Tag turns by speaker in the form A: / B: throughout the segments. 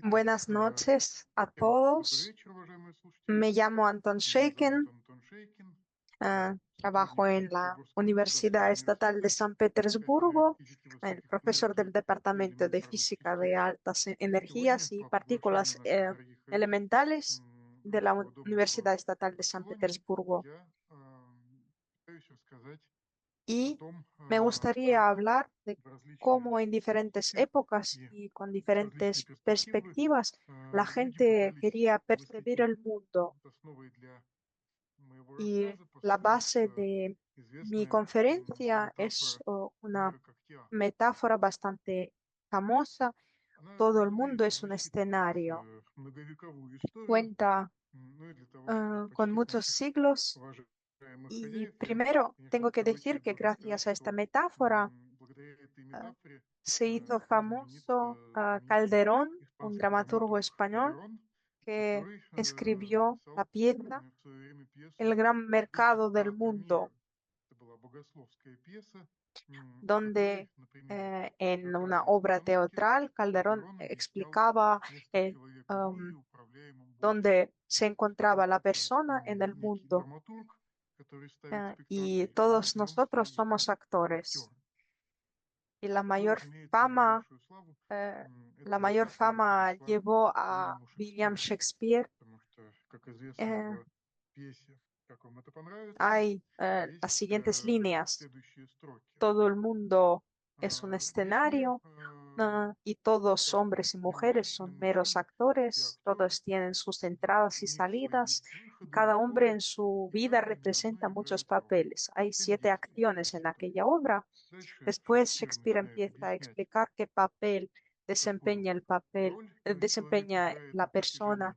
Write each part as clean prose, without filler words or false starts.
A: Buenas noches a todos. Me llamo Anton Sheikin. Trabajo en la Universidad Estatal de San Petersburgo, el profesor del Departamento de Física de Altas Energías y Partículas Elementales de la Universidad Estatal de San Petersburgo. Y me gustaría hablar de cómo en diferentes épocas y con diferentes perspectivas la gente quería percibir el mundo. Y la base de mi conferencia es una metáfora bastante famosa. Todo el mundo es un escenario. Cuenta con muchos siglos. Y primero tengo que decir que gracias a esta metáfora ah, se hizo famoso Calderón, un dramaturgo español que escribió la pieza El gran mercado del mundo, donde en una obra teatral Calderón explicaba eh, um, dónde se encontraba la persona en el mundo, y todos nosotros somos actores. Y eh, la mayor fama llevó a William Shakespeare. Eh, Hay las siguientes líneas. Todo el mundo es un escenario, y todos, hombres y mujeres, son meros actores. Todos tienen sus entradas y salidas. Cada hombre en su vida representa muchos papeles. Hay 7 acciones en aquella obra. Después Shakespeare empieza a explicar qué papel desempeña la persona.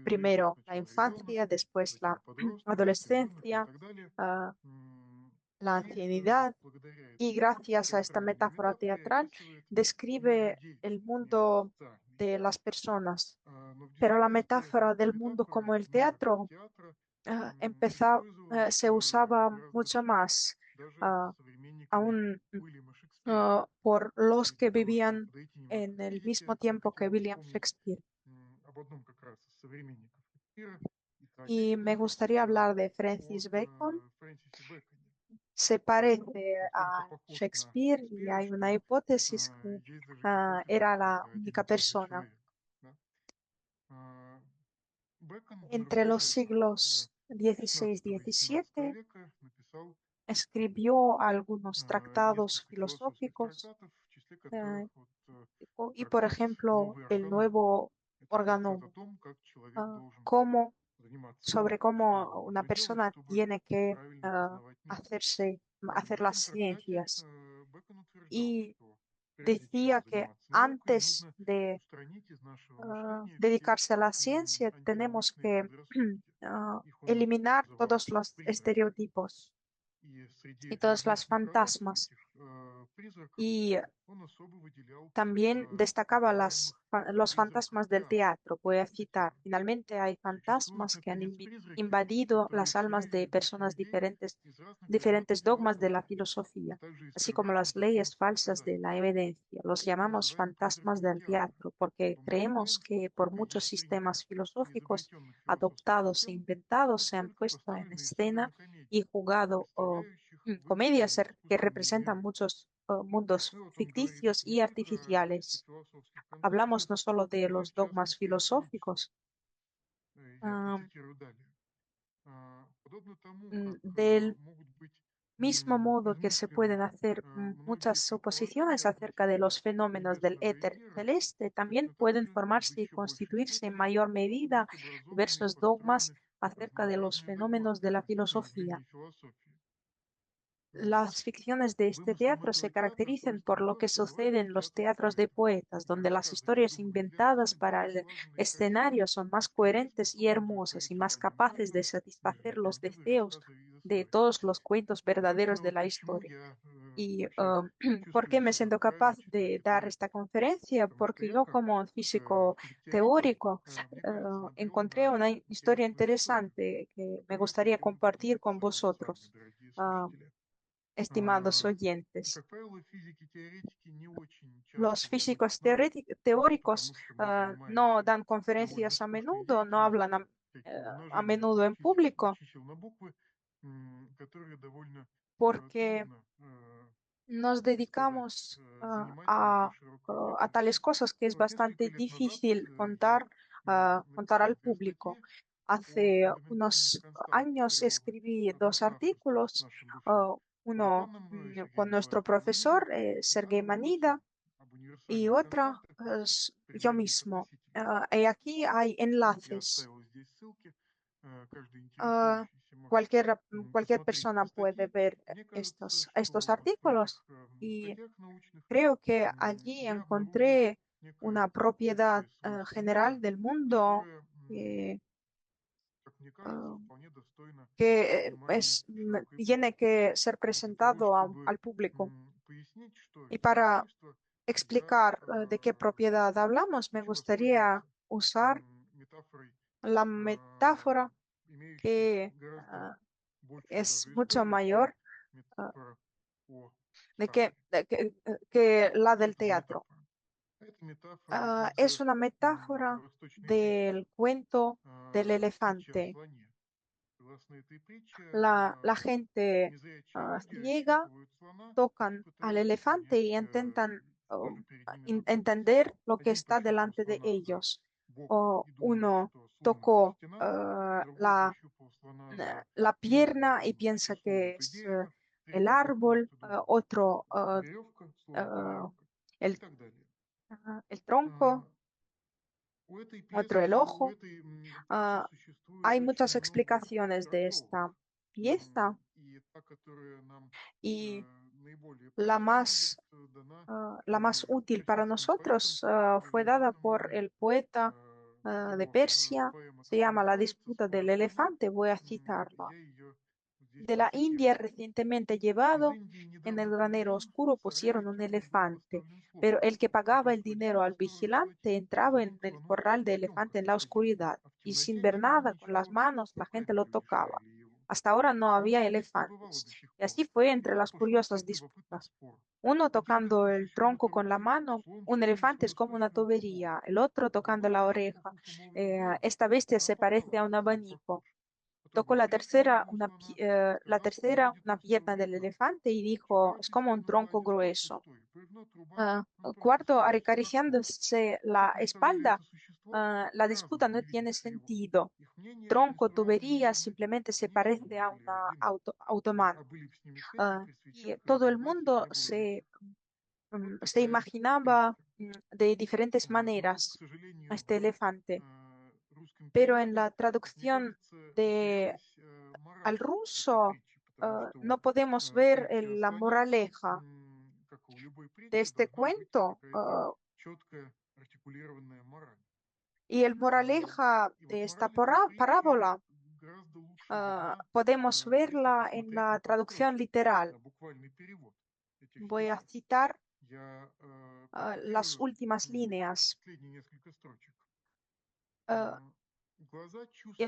A: Primero la infancia, después la adolescencia, ah, la ancianidad, y gracias a esta metáfora teatral describe el mundo de las personas. Pero la metáfora del mundo como el teatro se usaba mucho más, ah, aún por los que vivían en el mismo tiempo que William Shakespeare. Y me gustaría hablar de Francis Bacon. Se parece a Shakespeare y hay una hipótesis que era la única persona. Entre los siglos XVI y XVII escribió algunos tratados filosóficos, por ejemplo, el nuevo órgano, cómo sobre cómo una persona tiene que hacer las ciencias. Y decía que antes de dedicarse a la ciencia tenemos que eliminar todos los estereotipos y todas las fantasmas. Y también destacaba los fantasmas del teatro. Voy a citar: finalmente hay fantasmas que han invadido las almas de personas diferentes, diferentes dogmas de la filosofía, así como las leyes falsas de la evidencia. Los llamamos fantasmas del teatro porque creemos que por muchos sistemas filosóficos adoptados e inventados se han puesto en escena y jugado comedias que representan muchos mundos ficticios y artificiales. Hablamos no solo de los dogmas filosóficos, ah, del mismo modo que se pueden hacer muchas suposiciones acerca de los fenómenos del éter celeste, también pueden formarse y constituirse en mayor medida diversos dogmas acerca de los fenómenos de la filosofía. Las ficciones de este teatro se caracterizan por lo que sucede en los teatros de poetas, donde las historias inventadas para el escenario son más coherentes y hermosas y más capaces de satisfacer los deseos de todos los cuentos verdaderos de la historia. ¿Y por qué me siento capaz de dar esta conferencia? Porque yo, como físico teórico, encontré una historia interesante que me gustaría compartir con vosotros. Ah, estimados oyentes.
B: Как правило, физики-теоретики не очень часто
A: Los
B: дают
A: físicos
B: знания,
A: teóricos
B: потому что мы
A: no
B: занимаемся
A: dan
B: довольно
A: conferencias a
B: скучной
A: menudo, no hablan
B: деятельностью, всяким
A: a
B: умножением
A: menudo en público,
B: чисел на буквы, которые довольно
A: porque
B: трудно,
A: nos
B: так сказать,
A: dedicamos
B: занимать на очень широкую
A: a tales
B: аудиторию.
A: cosas que es
B: Несколько
A: bastante
B: лет назад
A: difícil
B: я
A: contar al
B: написал две
A: público.
B: статьи о
A: Hace
B: фундаментальных
A: unos
B: константах
A: años
B: природы,
A: escribí dos
B: пространстве
A: artículos,
B: нашем бывшем
A: uno
B: ученым
A: con
B: Сергеем
A: nuestro
B: Николаевичем Манидой
A: profesor Sergei
B: написал работу
A: Manida
B: об
A: y
B: универсальных
A: otra
B: константах
A: yo
B: применения к
A: mismo.
B: относительности.
A: Y aquí hay
B: Я
A: enlaces.
B: оставил здесь ссылки. Каждый
A: Ah,
B: интересующийся может
A: cualquier
B: посмотреть эти
A: persona puede
B: статьи.
A: ver
B: Мне кажется,
A: estos
B: что в
A: artículos
B: этих
A: y
B: статьях научных
A: creo que allí
B: я обнаружил
A: encontré una
B: некое
A: propiedad
B: общее свойство
A: general
B: мира,
A: del mundo
B: которое,
A: que,
B: как мне кажется,
A: ah,
B: вполне достойно
A: que
B: внимания широкой
A: tiene
B: публики.
A: que ser
B: И для того,
A: presentado
B: чтобы
A: al público.
B: пояснить, что
A: Y
B: это за
A: para
B: свойство, я
A: explicar de qué propiedad hablamos, me
B: хочу
A: gustaría
B: воспользоваться
A: usar
B: метафорой,
A: la metáfora
B: имеющей
A: que
B: гораздо большую
A: es
B: даже
A: mucho
B: историю, чем
A: mayor ah,
B: метафора о театре.
A: que la
B: Что
A: del
B: это за
A: teatro.
B: метафора? Это метафора
A: Es
B: из
A: una metáfora
B: восточной притчи,
A: del cuento del
B: притчи о
A: elefante.
B: слоне. Согласно этой притче,
A: La gente
B: незрячие люди
A: ciega
B: ощупывают слона и
A: tocan al
B: пытаются
A: elefante
B: понять,
A: y intentan
B: что
A: oh,
B: же перед ними находится.
A: entender lo que
B: Один
A: está
B: пощупал
A: delante de
B: слона за
A: ellos.
B: бок
A: O
B: и думает,
A: uno
B: что слон — это
A: tocó
B: стена, другой
A: la,
B: пощупал слона за
A: la
B: ногу и
A: pierna y
B: думает, что
A: piensa
B: слон —
A: que
B: это
A: es
B: дерево,
A: el
B: третий
A: árbol,
B: пощупывает и думает,
A: otro
B: что это веревка, слон — это
A: eh,
B: веревка и
A: el,
B: так далее.
A: el tronco,
B: А, У этой
A: otro el
B: пьесы, у
A: ojo.
B: этой притчи
A: Ah,
B: существует
A: hay
B: очень
A: muchas
B: много
A: explicaciones de
B: трактовок.
A: esta pieza
B: И та, которая нам
A: y
B: наиболее
A: la
B: понятна, будет
A: más
B: дана
A: la más útil para
B: персидским поэтом,
A: nosotros fue dada
B: переведенным
A: por
B: мною.
A: el poeta de
B: Его
A: Persia,
B: поэма
A: se
B: так и
A: llama La
B: называется
A: disputa del
B: «Спор о слоне».
A: elefante, voy a
B: Вот
A: citarla.
B: я ее здесь
A: De la India
B: процитирую.
A: recientemente
B: Из
A: llevado,
B: Индии
A: en el
B: недавно
A: granero
B: привезен
A: oscuro
B: царями
A: pusieron un
B: темным был
A: elefante,
B: поставлен слон,
A: pero el que pagaba
B: который,
A: el dinero
B: входя в
A: al
B: скорую плоть,
A: vigilante entraba
B: звал
A: en
B: к
A: el
B: слону
A: corral de
B: «Пойдем-ка,
A: elefante en la
B: господин»,
A: oscuridad,
B: а в
A: y sin
B: темноте, не
A: ver
B: видя
A: nada con las
B: ничего,
A: manos, la gente
B: спокойно
A: lo
B: люди
A: tocaba.
B: шарили его.
A: Hasta ahora no
B: Вот
A: había
B: так ведь не бывало до
A: elefantes.
B: сих
A: Y
B: пор.
A: así fue
B: И
A: entre
B: вот
A: las
B: пошел
A: curiosas
B: опять любопытный
A: disputas.
B: спор.
A: Uno
B: Вот через
A: tocando el tronco con la
B: тысячу-полторы
A: mano,
B: слон
A: un
B: через
A: elefante
B: узкую
A: es como una
B: источную трубу,
A: tubería, el otro
B: а
A: tocando
B: другой
A: la
B: взял эту
A: oreja.
B: трубку молотом,
A: Esta bestia
B: она
A: se parece
B: попала
A: a
B: в
A: un
B: самую
A: abanico.
B: прокушку. Потом
A: Tocó
B: говорит, присел рядом слона и
A: la
B: сказал, что
A: tercera,
B: наводит
A: una
B: на себя
A: pierna del
B: бревно.
A: elefante y dijo, es
B: Четвертый
A: como
B: слон
A: un
B: на
A: tronco
B: плане стал
A: grueso.
B: пустой. Бревно, труба, он просто
A: Cuarto,
B: сидит как стол.
A: acariciándose
B: Все
A: la
B: представляли
A: espalda,
B: это существо
A: la disputa
B: по-разному,
A: no
B: не видя
A: tiene
B: ничего.
A: sentido.
B: Их мнения
A: Tronco,
B: рестораны не
A: tubería,
B: должны
A: simplemente se
B: ничего,
A: parece
B: они
A: a
B: были
A: una
B: едины.
A: automano.
B: А были бы с ними свечи, при
A: Y
B: свечах
A: todo el
B: разногласий
A: mundo
B: не было никаких. Вот
A: se
B: такая
A: imaginaba
B: притча.
A: de diferentes
B: Но, к
A: maneras a
B: сожалению,
A: este
B: в
A: elefante,
B: русском
A: pero en
B: переводе,
A: la
B: как мне
A: traducción
B: кажется,
A: de,
B: утерялась мораль
A: al
B: этой
A: ruso
B: притчи, потому что
A: no podemos ver
B: притча о
A: la
B: слоне,
A: moraleja
B: как у любой
A: de
B: притчи,
A: este
B: должна быть
A: cuento.
B: какая-то четкая артикулированная мораль.
A: Y el moraleja
B: И вот
A: de esta
B: мораль этой притчи
A: parábola
B: гораздо лучше видна,
A: podemos
B: если
A: verla en
B: посмотреть
A: la
B: на
A: traducción
B: подстрочник,
A: literal.
B: на буквальный перевод этих
A: Voy a
B: стихов.
A: citar
B: Я
A: las
B: процитирую
A: últimas líneas.
B: последние несколько строчек.
A: Ah,
B: Глаза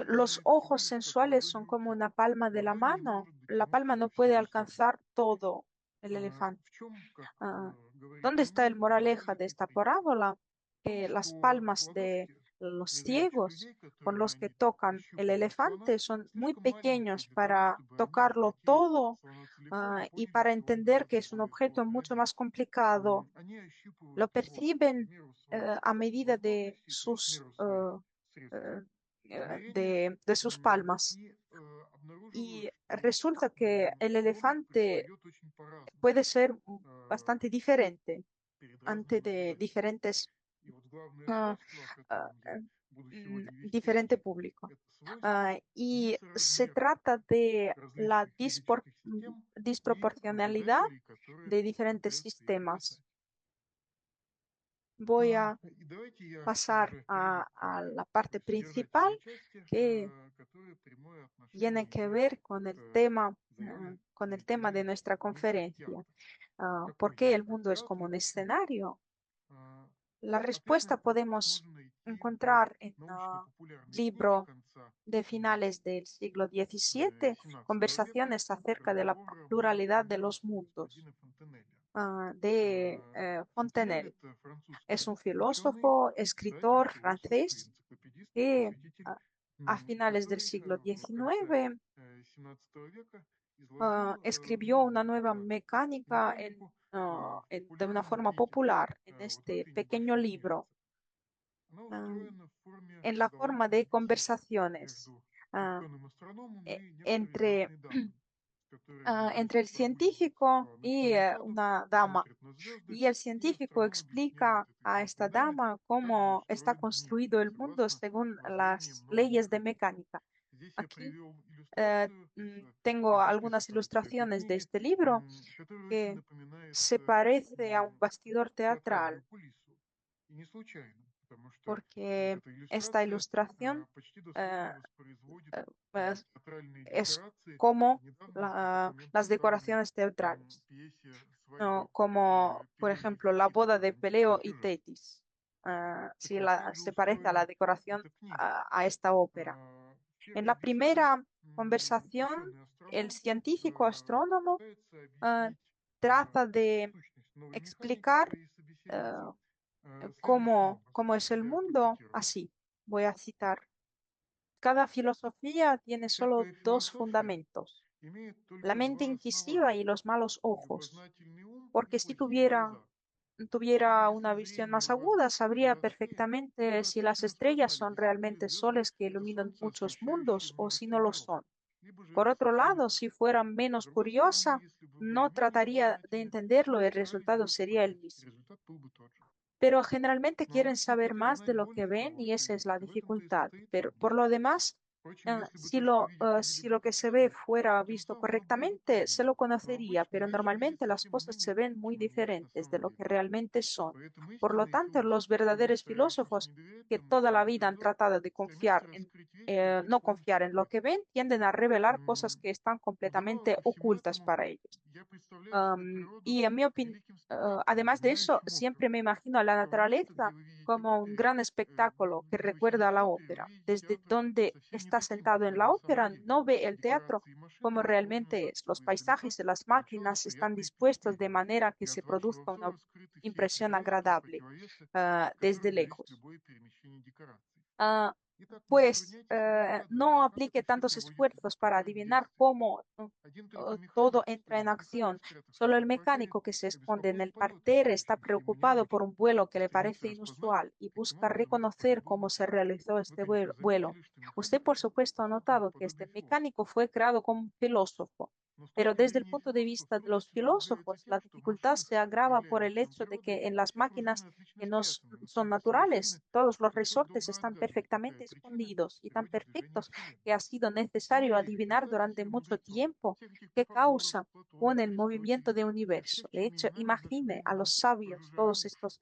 A: los
B: чувственные всего
A: ojos
B: лишь как
A: sensuales
B: ладонь
A: son como
B: руки.
A: una palma de la
B: Ладонь не
A: mano.
B: может
A: La
B: дотянуться
A: palma
B: до
A: no puede
B: всего сама.
A: alcanzar todo el elefante.
B: В чем, как
A: Ah,
B: говорит
A: ¿Dónde está el
B: Манида, мораль
A: moraleja de
B: этой
A: esta
B: притчи?
A: parábola?
B: В том,
A: Que las
B: что
A: palmas de
B: ладошки
A: los
B: незрячих
A: ciegos
B: людей,
A: con
B: которыми
A: los que
B: они
A: tocan el
B: ощупывают слона,
A: elefante son muy
B: слишком маленькие
A: pequeños
B: для того,
A: para
B: чтобы они
A: tocarlo
B: охватили
A: todo
B: слона целиком и
A: y
B: поняли,
A: para
B: что он
A: entender que
B: гораздо
A: es un
B: более
A: objeto
B: сложный
A: mucho
B: объект.
A: más complicado.
B: Они
A: Lo
B: ощупывают его в
A: perciben
B: меру своих
A: a medida
B: возможностей, то есть в меру своих средств
A: eh,
B: измерения,
A: de sus palmas.
B: и обнаруживают,
A: Y
B: что
A: resulta que el
B: слон
A: elefante
B: предстает очень по-разному
A: puede ser
B: э,
A: bastante diferente
B: перед
A: ante
B: разными
A: de
B: наблюдателями.
A: diferentes,
B: И вот главное
A: ah,
B: свойство, о
A: ah,
B: котором я буду сегодня вести
A: diferente
B: речь,
A: público.
B: это свойство
A: Y se
B: несоразмерности
A: trata de la
B: различных физических систем и
A: disproporcionalidad
B: наблюдателей, которые
A: de diferentes
B: пытаются их
A: sistemas.
B: описать.
A: Voy a
B: И давайте я
A: pasar
B: уже перейду к
A: a la parte
B: такой
A: principal
B: содержательной части,
A: que
B: которая прямое
A: tiene
B: отношение
A: que
B: имеет
A: ver
B: к заяве
A: con el tema de
B: «Мир
A: nuestra
B: как
A: conferencia.
B: театр».
A: ¿Por
B: Какой
A: qué
B: мир
A: el
B: как
A: mundo es
B: театр
A: como
B: и
A: un
B: почему?
A: escenario?
B: А,
A: La
B: Опять
A: respuesta
B: же, здесь
A: podemos
B: можно найти
A: encontrar en libro de finales del siglo XVII conversaciones acerca de la pluralidad de los mundos de Fontenelle. Es un filósofo, escritor francés que ah, a finales del siglo XIX escribió una nueva mecánica de una forma popular en este pequeño libro, ah, en la forma de conversaciones ah, entre, entre el científico y una dama. Y el científico explica a esta dama cómo está construido el mundo según las leyes de mecánica. Aquí tengo algunas ilustraciones de este libro que se parece a un bastidor teatral, porque esta ilustración eh, eh, pues, es como las decoraciones teatrales, ¿no? Como por ejemplo la boda de Peleo y Tetis. Sí, se parece a la decoración a esta ópera. En la primera conversación, el científico astrónomo ah, trata de explicar ah, cómo es el mundo así. Voy a citar. Cada filosofía tiene solo dos fundamentos, la mente incisiva y los malos ojos, porque si tuviera una visión más aguda, sabría perfectamente si las estrellas son realmente soles que iluminan muchos mundos o si no lo son. Por otro lado, si fuera menos curiosa, no trataría de entenderlo y el resultado sería el mismo. Pero generalmente quieren saber más de lo que ven y esa es la dificultad. Pero por lo demás, si lo que se ve fuera visto correctamente, se lo conocería, pero normalmente las cosas se ven muy diferentes de lo que realmente son. Por lo tanto, los verdaderos filósofos que toda la vida han tratado de no confiar en lo que ven, tienden a revelar cosas que están completamente ocultas para ellos. Y en mi opinión, además de eso, siempre me imagino a la naturaleza como un gran espectáculo que recuerda a la ópera. Desde donde está sentado en la ópera, no ve el teatro como realmente es. Los paisajes y las máquinas están dispuestos de manera que se produzca una impresión agradable desde lejos. Ah, pues no aplique tantos esfuerzos para adivinar cómo todo entra en acción. Solo el mecánico que se esconde en el parterre está preocupado por un vuelo que le parece inusual y busca reconocer cómo se realizó este vuelo. Usted, por supuesto, ha notado que este mecánico fue creado como un filósofo, pero desde el punto de vista de los filósofos, la dificultad se agrava por el hecho de que en las máquinas que no son naturales, todos los resortes están perfectamente escondidos y tan perfectos que ha sido necesario adivinar durante mucho tiempo qué causa con el movimiento del universo. De hecho, imagine a los sabios, todos estos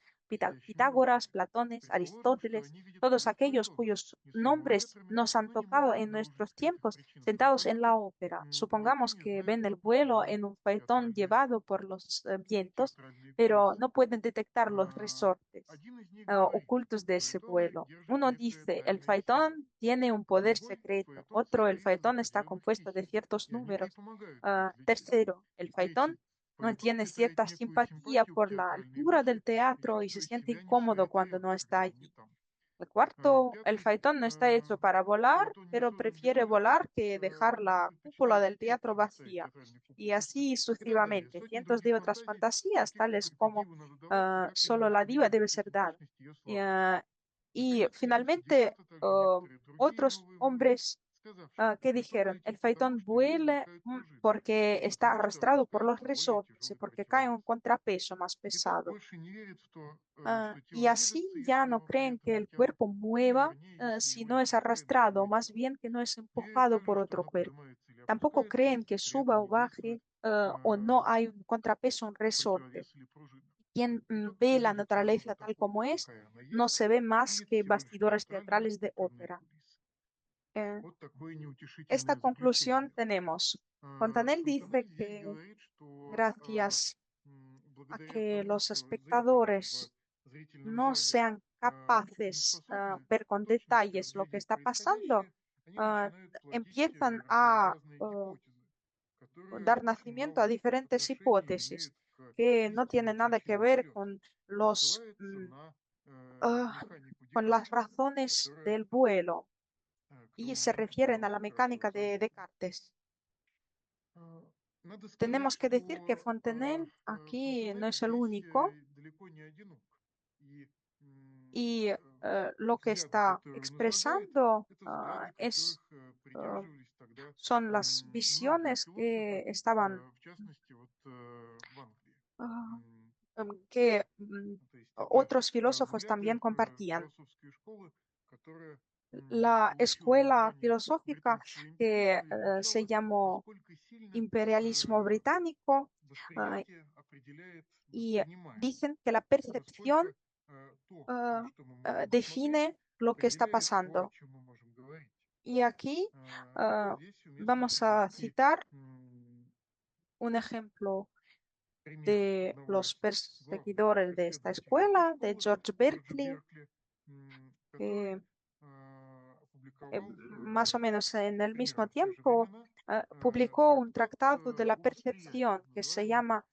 A: Pitágoras, Platones, Aristóteles, todos aquellos cuyos nombres nos han tocado en nuestros tiempos, sentados en la ópera. Supongamos que ven el vuelo en un faetón llevado por los vientos, pero no pueden detectar los resortes ocultos de ese vuelo. Uno dice, el faetón tiene un poder secreto. Otro, el faetón está compuesto de ciertos números. Tercero, el faetón no tiene cierta simpatía por la altura del teatro y se siente incómodo cuando no está allí. El cuarto, el faetón no está hecho para volar, pero prefiere volar que dejar la cúpula del teatro vacía. Y así sucesivamente, cientos de otras fantasías, tales como solo la diva debe ser dada. Y, y finalmente, otros hombres que dijeron, el faetón vuela porque está arrastrado por los resortes y porque cae un contrapeso más pesado. Y así ya no creen que el cuerpo mueva si no es arrastrado, más bien que no es empujado por otro cuerpo. Tampoco creen que suba o baje o no hay un contrapeso, un resorte. Quien ve la naturaleza tal como es, no se ve más que bastidores teatrales de ópera. Eh, Esta conclusión tenemos. Fontanelle dice que gracias a que los espectadores no sean capaces ver con detalles lo que está pasando, ah, empiezan a dar nacimiento a diferentes hipótesis que no tienen nada que ver con ah, con las razones del vuelo y se refieren a la mecánica de Descartes. Tenemos que decir que Fontenelle aquí no es el único y lo que está expresando son las visiones que estaban ah, que otros filósofos también compartían. La escuela filosófica que se llamó imperialismo británico y dicen que la percepción define lo que está pasando. Y aquí vamos a citar un ejemplo de los perseguidores de esta escuela, de George Berkeley, que más o menos en el mismo tiempo publicó un tratado de la percepción que se llama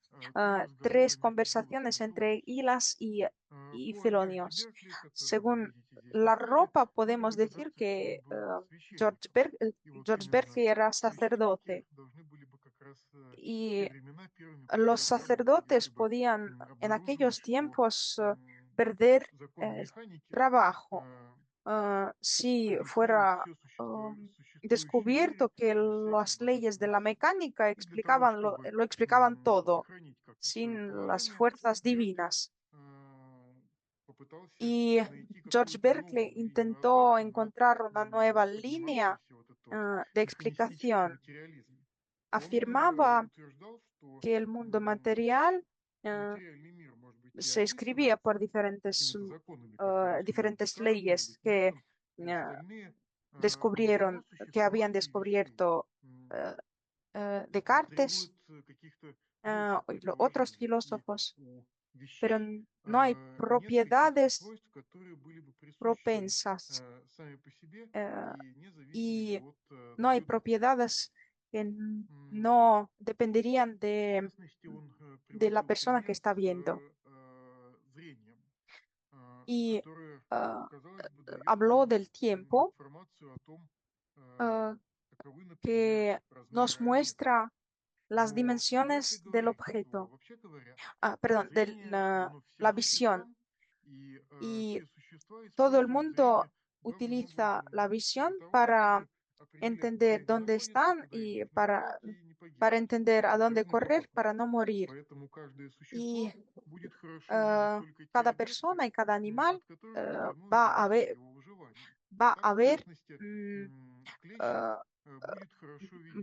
A: Tres conversaciones entre Hilas y Filonios. Según la ropa, podemos decir que George Berkeley era sacerdote y los sacerdotes podían en aquellos tiempos perder el trabajo si fuera descubierto que las leyes de la mecánica lo explicaban todo sin las fuerzas divinas. Y George Berkeley intentó encontrar una nueva línea de explicación. Afirmaba que el mundo material se escribía por diferentes leyes descubrieron, que habían descubierto Descartes y otros filósofos, pero no hay propiedades propensas y no hay propiedades que no dependerían de la persona que está viendo. Y habló del tiempo que nos muestra las dimensiones del objeto, perdón, de la visión. Y todo el mundo utiliza la visión para entender dónde están y para entender a dónde correr para no morir. Y cada persona y cada animal va a ver mm, ah,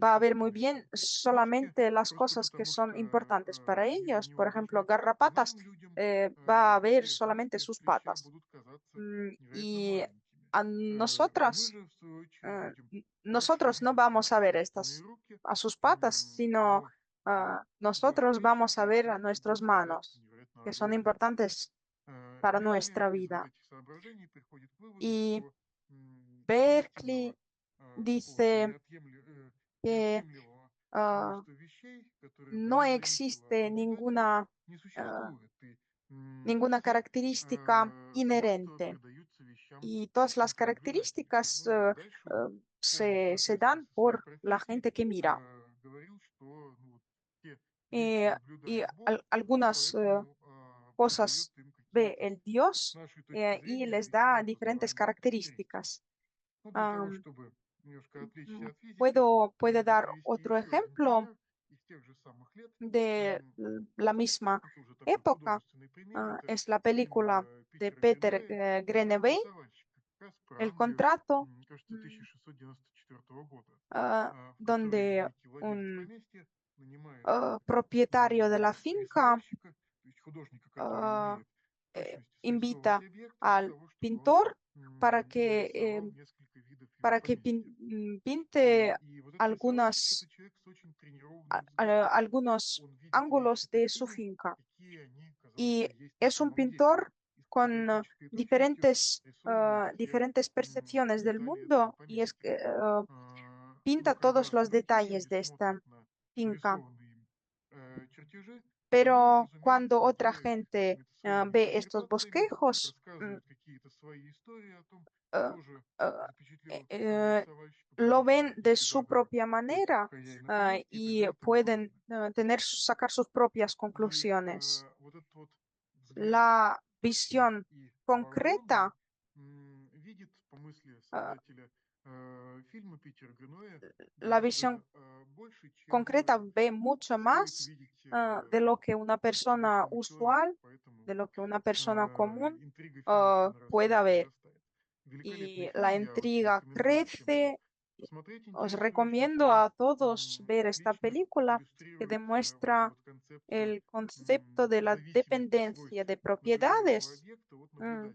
A: va a ver muy bien solamente las cosas que son importantes para ellos. Por ejemplo, garrapatas, va a ver solamente sus patas. Y a nosotros no vamos a ver a sus patas, sino nosotros vamos a ver a nuestras manos, que son importantes para nuestra vida. Y Berkeley dice que no existe ah, ninguna característica inherente y todas las características se dan por la gente que mira. Y algunas cosas ve el Dios y les da diferentes características. Am, puedo dar otro ejemplo de la misma época. Es la película de Peter Greenaway, El contrato, donde un propietario de la finca invita al pintor para que pinte algunos ángulos de su finca. Y es un pintor con diferentes percepciones del mundo y es que pinta todos los detalles de esta finca. Pero cuando otra gente ve estos bosquejos, eh, eh, eh, lo ven de su propia manera y pueden sacar sus propias conclusiones. La visión concreta, ah, la visión concreta ve mucho más de lo que una persona usual, de lo que una persona común pueda ver. Y la intriga crece. Os recomiendo a todos ver esta película que demuestra el concepto de la dependencia de propiedades mm,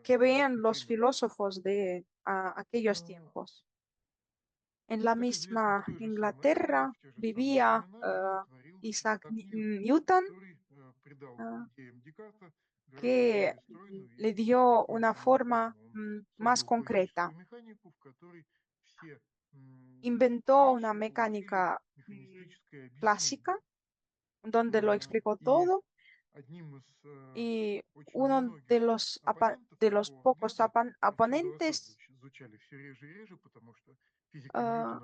A: que veían los filósofos de aquellos tiempos. En la misma Inglaterra vivía Isaac Newton, ah, que le dio una forma más concreta. Inventó una mecánica clásica donde lo explicó todo y uno de los pocos oponentes, ah,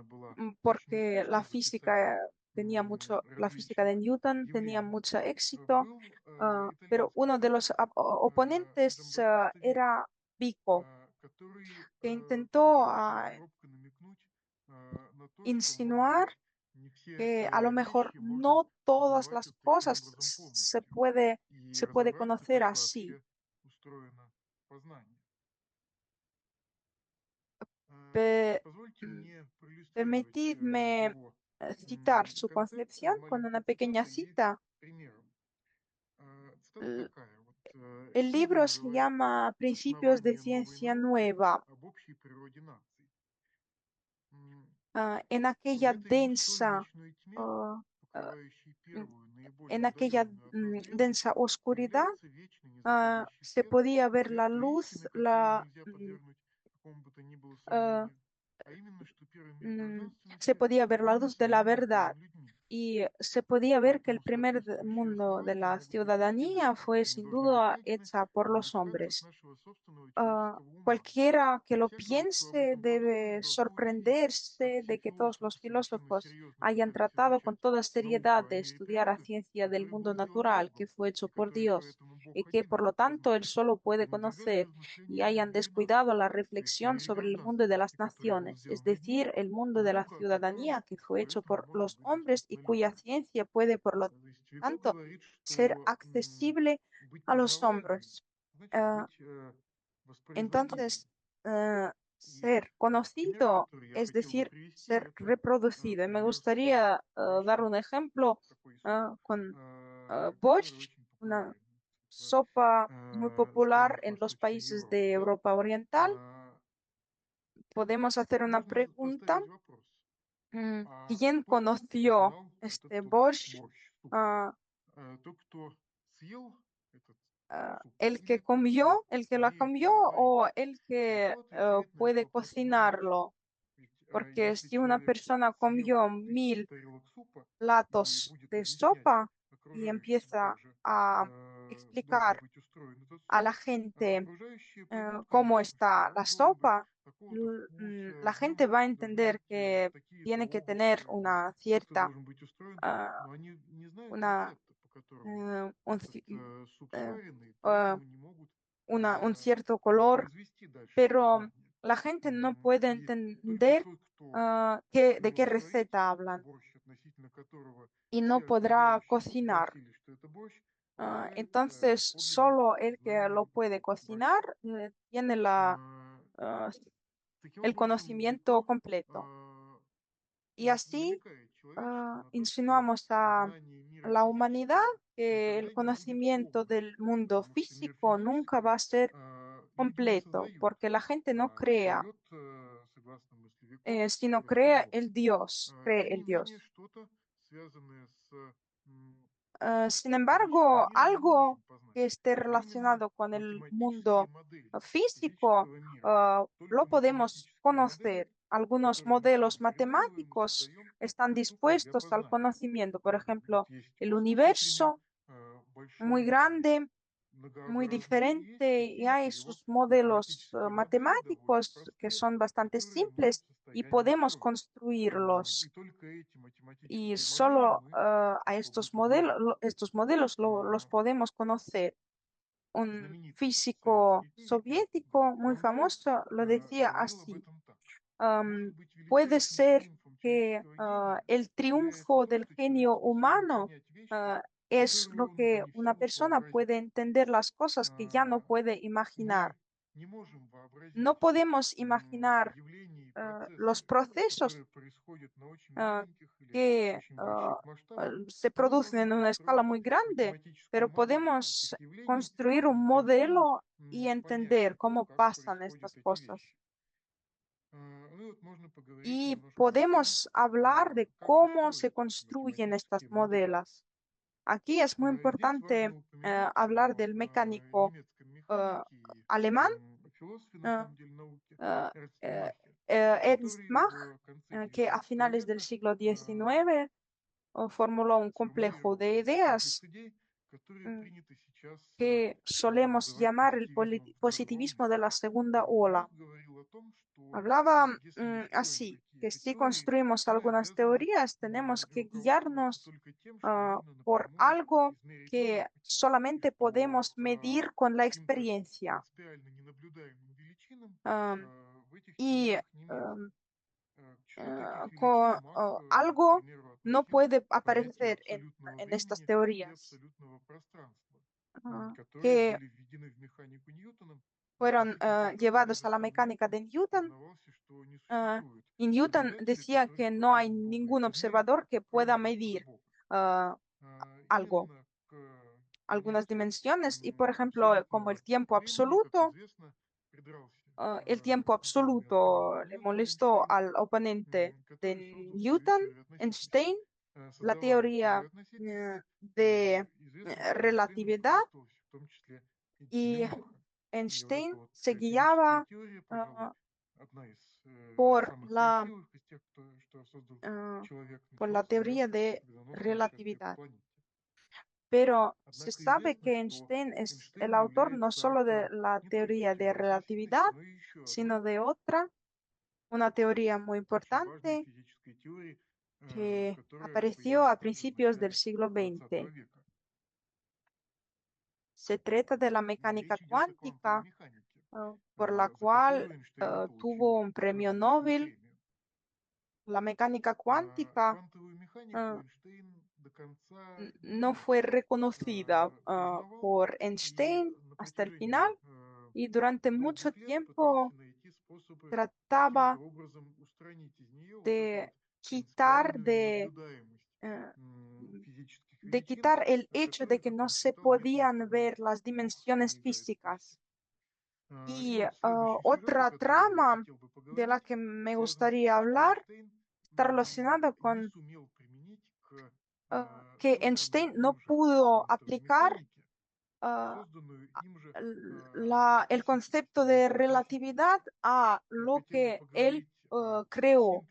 A: porque la física de Newton tenía mucho éxito, pero uno de los oponentes era Vico, que intentó insinuar que a lo mejor no todas las cosas se puede conocer así. Pe- mm, Permitidme citar su concepción con una pequeña cita. L- El libro se llama Principios de Ciencia Nueva. En aquella ah, ah, densa oscuridad se podía ver la luz, ah, se podía ver la luz de la verdad y se podía ver que el primer mundo de la ciudadanía fue sin duda hecha por los hombres. Cualquiera que lo piense debe sorprenderse de que todos los filósofos hayan tratado con toda seriedad de estudiar a ciencia del mundo natural que fue hecho por Dios y que por lo tanto él solo puede conocer y hayan descuidado la reflexión sobre el mundo de las naciones, es decir, el mundo de la ciudadanía que fue hecho por los hombres y cuya ciencia puede por lo tanto ser accesible a los hombres. Ah, entonces, ser conocido, es decir, ser reproducido. Y me gustaría dar un ejemplo con Borscht, una sopa muy popular en los países de Europa Oriental. Podemos hacer una pregunta. ¿Quién conoció este Borscht? Ah, el que la comió o el que puede cocinarlo, porque si una persona comió 1000 platos de sopa y empieza a explicar a la gente cómo está la sopa, la gente va a entender que tiene que tener una cierta, ah, una, un, eh, ah, un cierto color, pero la gente no puede entender de qué receta hablan y no podrá cocinar. Entonces, solo el que lo puede cocinar tiene ah, el conocimiento completo. Y así insinuamos a la humanidad que el conocimiento del mundo físico nunca va a ser completo, porque la gente no crea, sino cree el Dios. Sin embargo, algo que esté relacionado con el mundo físico, lo podemos conocer. Algunos modelos matemáticos están dispuestos al conocimiento. Por ejemplo, el universo muy grande, muy diferente, y hay sus modelos matemáticos que son bastante simples y podemos construirlos. Y solo a estos modelos los podemos conocer. Un físico soviético muy famoso lo decía así: "Am, puede ser que el triunfo del genio humano ah, es lo que una persona puede entender las cosas que ya no puede imaginar. No podemos imaginar los procesos ah, que se producen en una escala muy grande, pero podemos construir un modelo y entender cómo pasan estas cosas. Y podemos hablar de cómo se construyen estas modelos. Aquí es muy importante hablar del mecánico eh, alemán, eh, eh, eh, Ernst Mach, que a finales del siglo XIX formuló un complejo de ideas mm, que solemos llamar el positivismo de la segunda ola. Hablaba así, que si construimos algunas teorías, tenemos que guiarnos por algo que solamente podemos medir con la experiencia. Am, y algo no puede aparecer en estas teorías que fueron llevados a la mecánica de Newton. ah, y Newton decía que no hay ningún observador que pueda medir ah, algo, algunas dimensiones, y por ejemplo, como el tiempo absoluto le molestó al oponente de Newton, Einstein, la teoría de relatividad, y Einstein se guiaba ah, por ah, por la teoría de relatividad. Pero se sabe que Einstein es el autor no solo de la teoría de relatividad, sino de una teoría muy importante que apareció a principios del siglo XX. Se trata de la mecánica cuántica, por la cual tuvo un premio Nobel. La mecánica cuántica ah, no fue reconocida por Einstein hasta el final, y durante mucho tiempo trataba de quitar eh, de quitar el hecho de que no se podían ver las dimensiones físicas. Y otra trama de la que me gustaría hablar está relacionada con que Einstein no pudo aplicar ah, el concepto de relatividad a lo que él creó.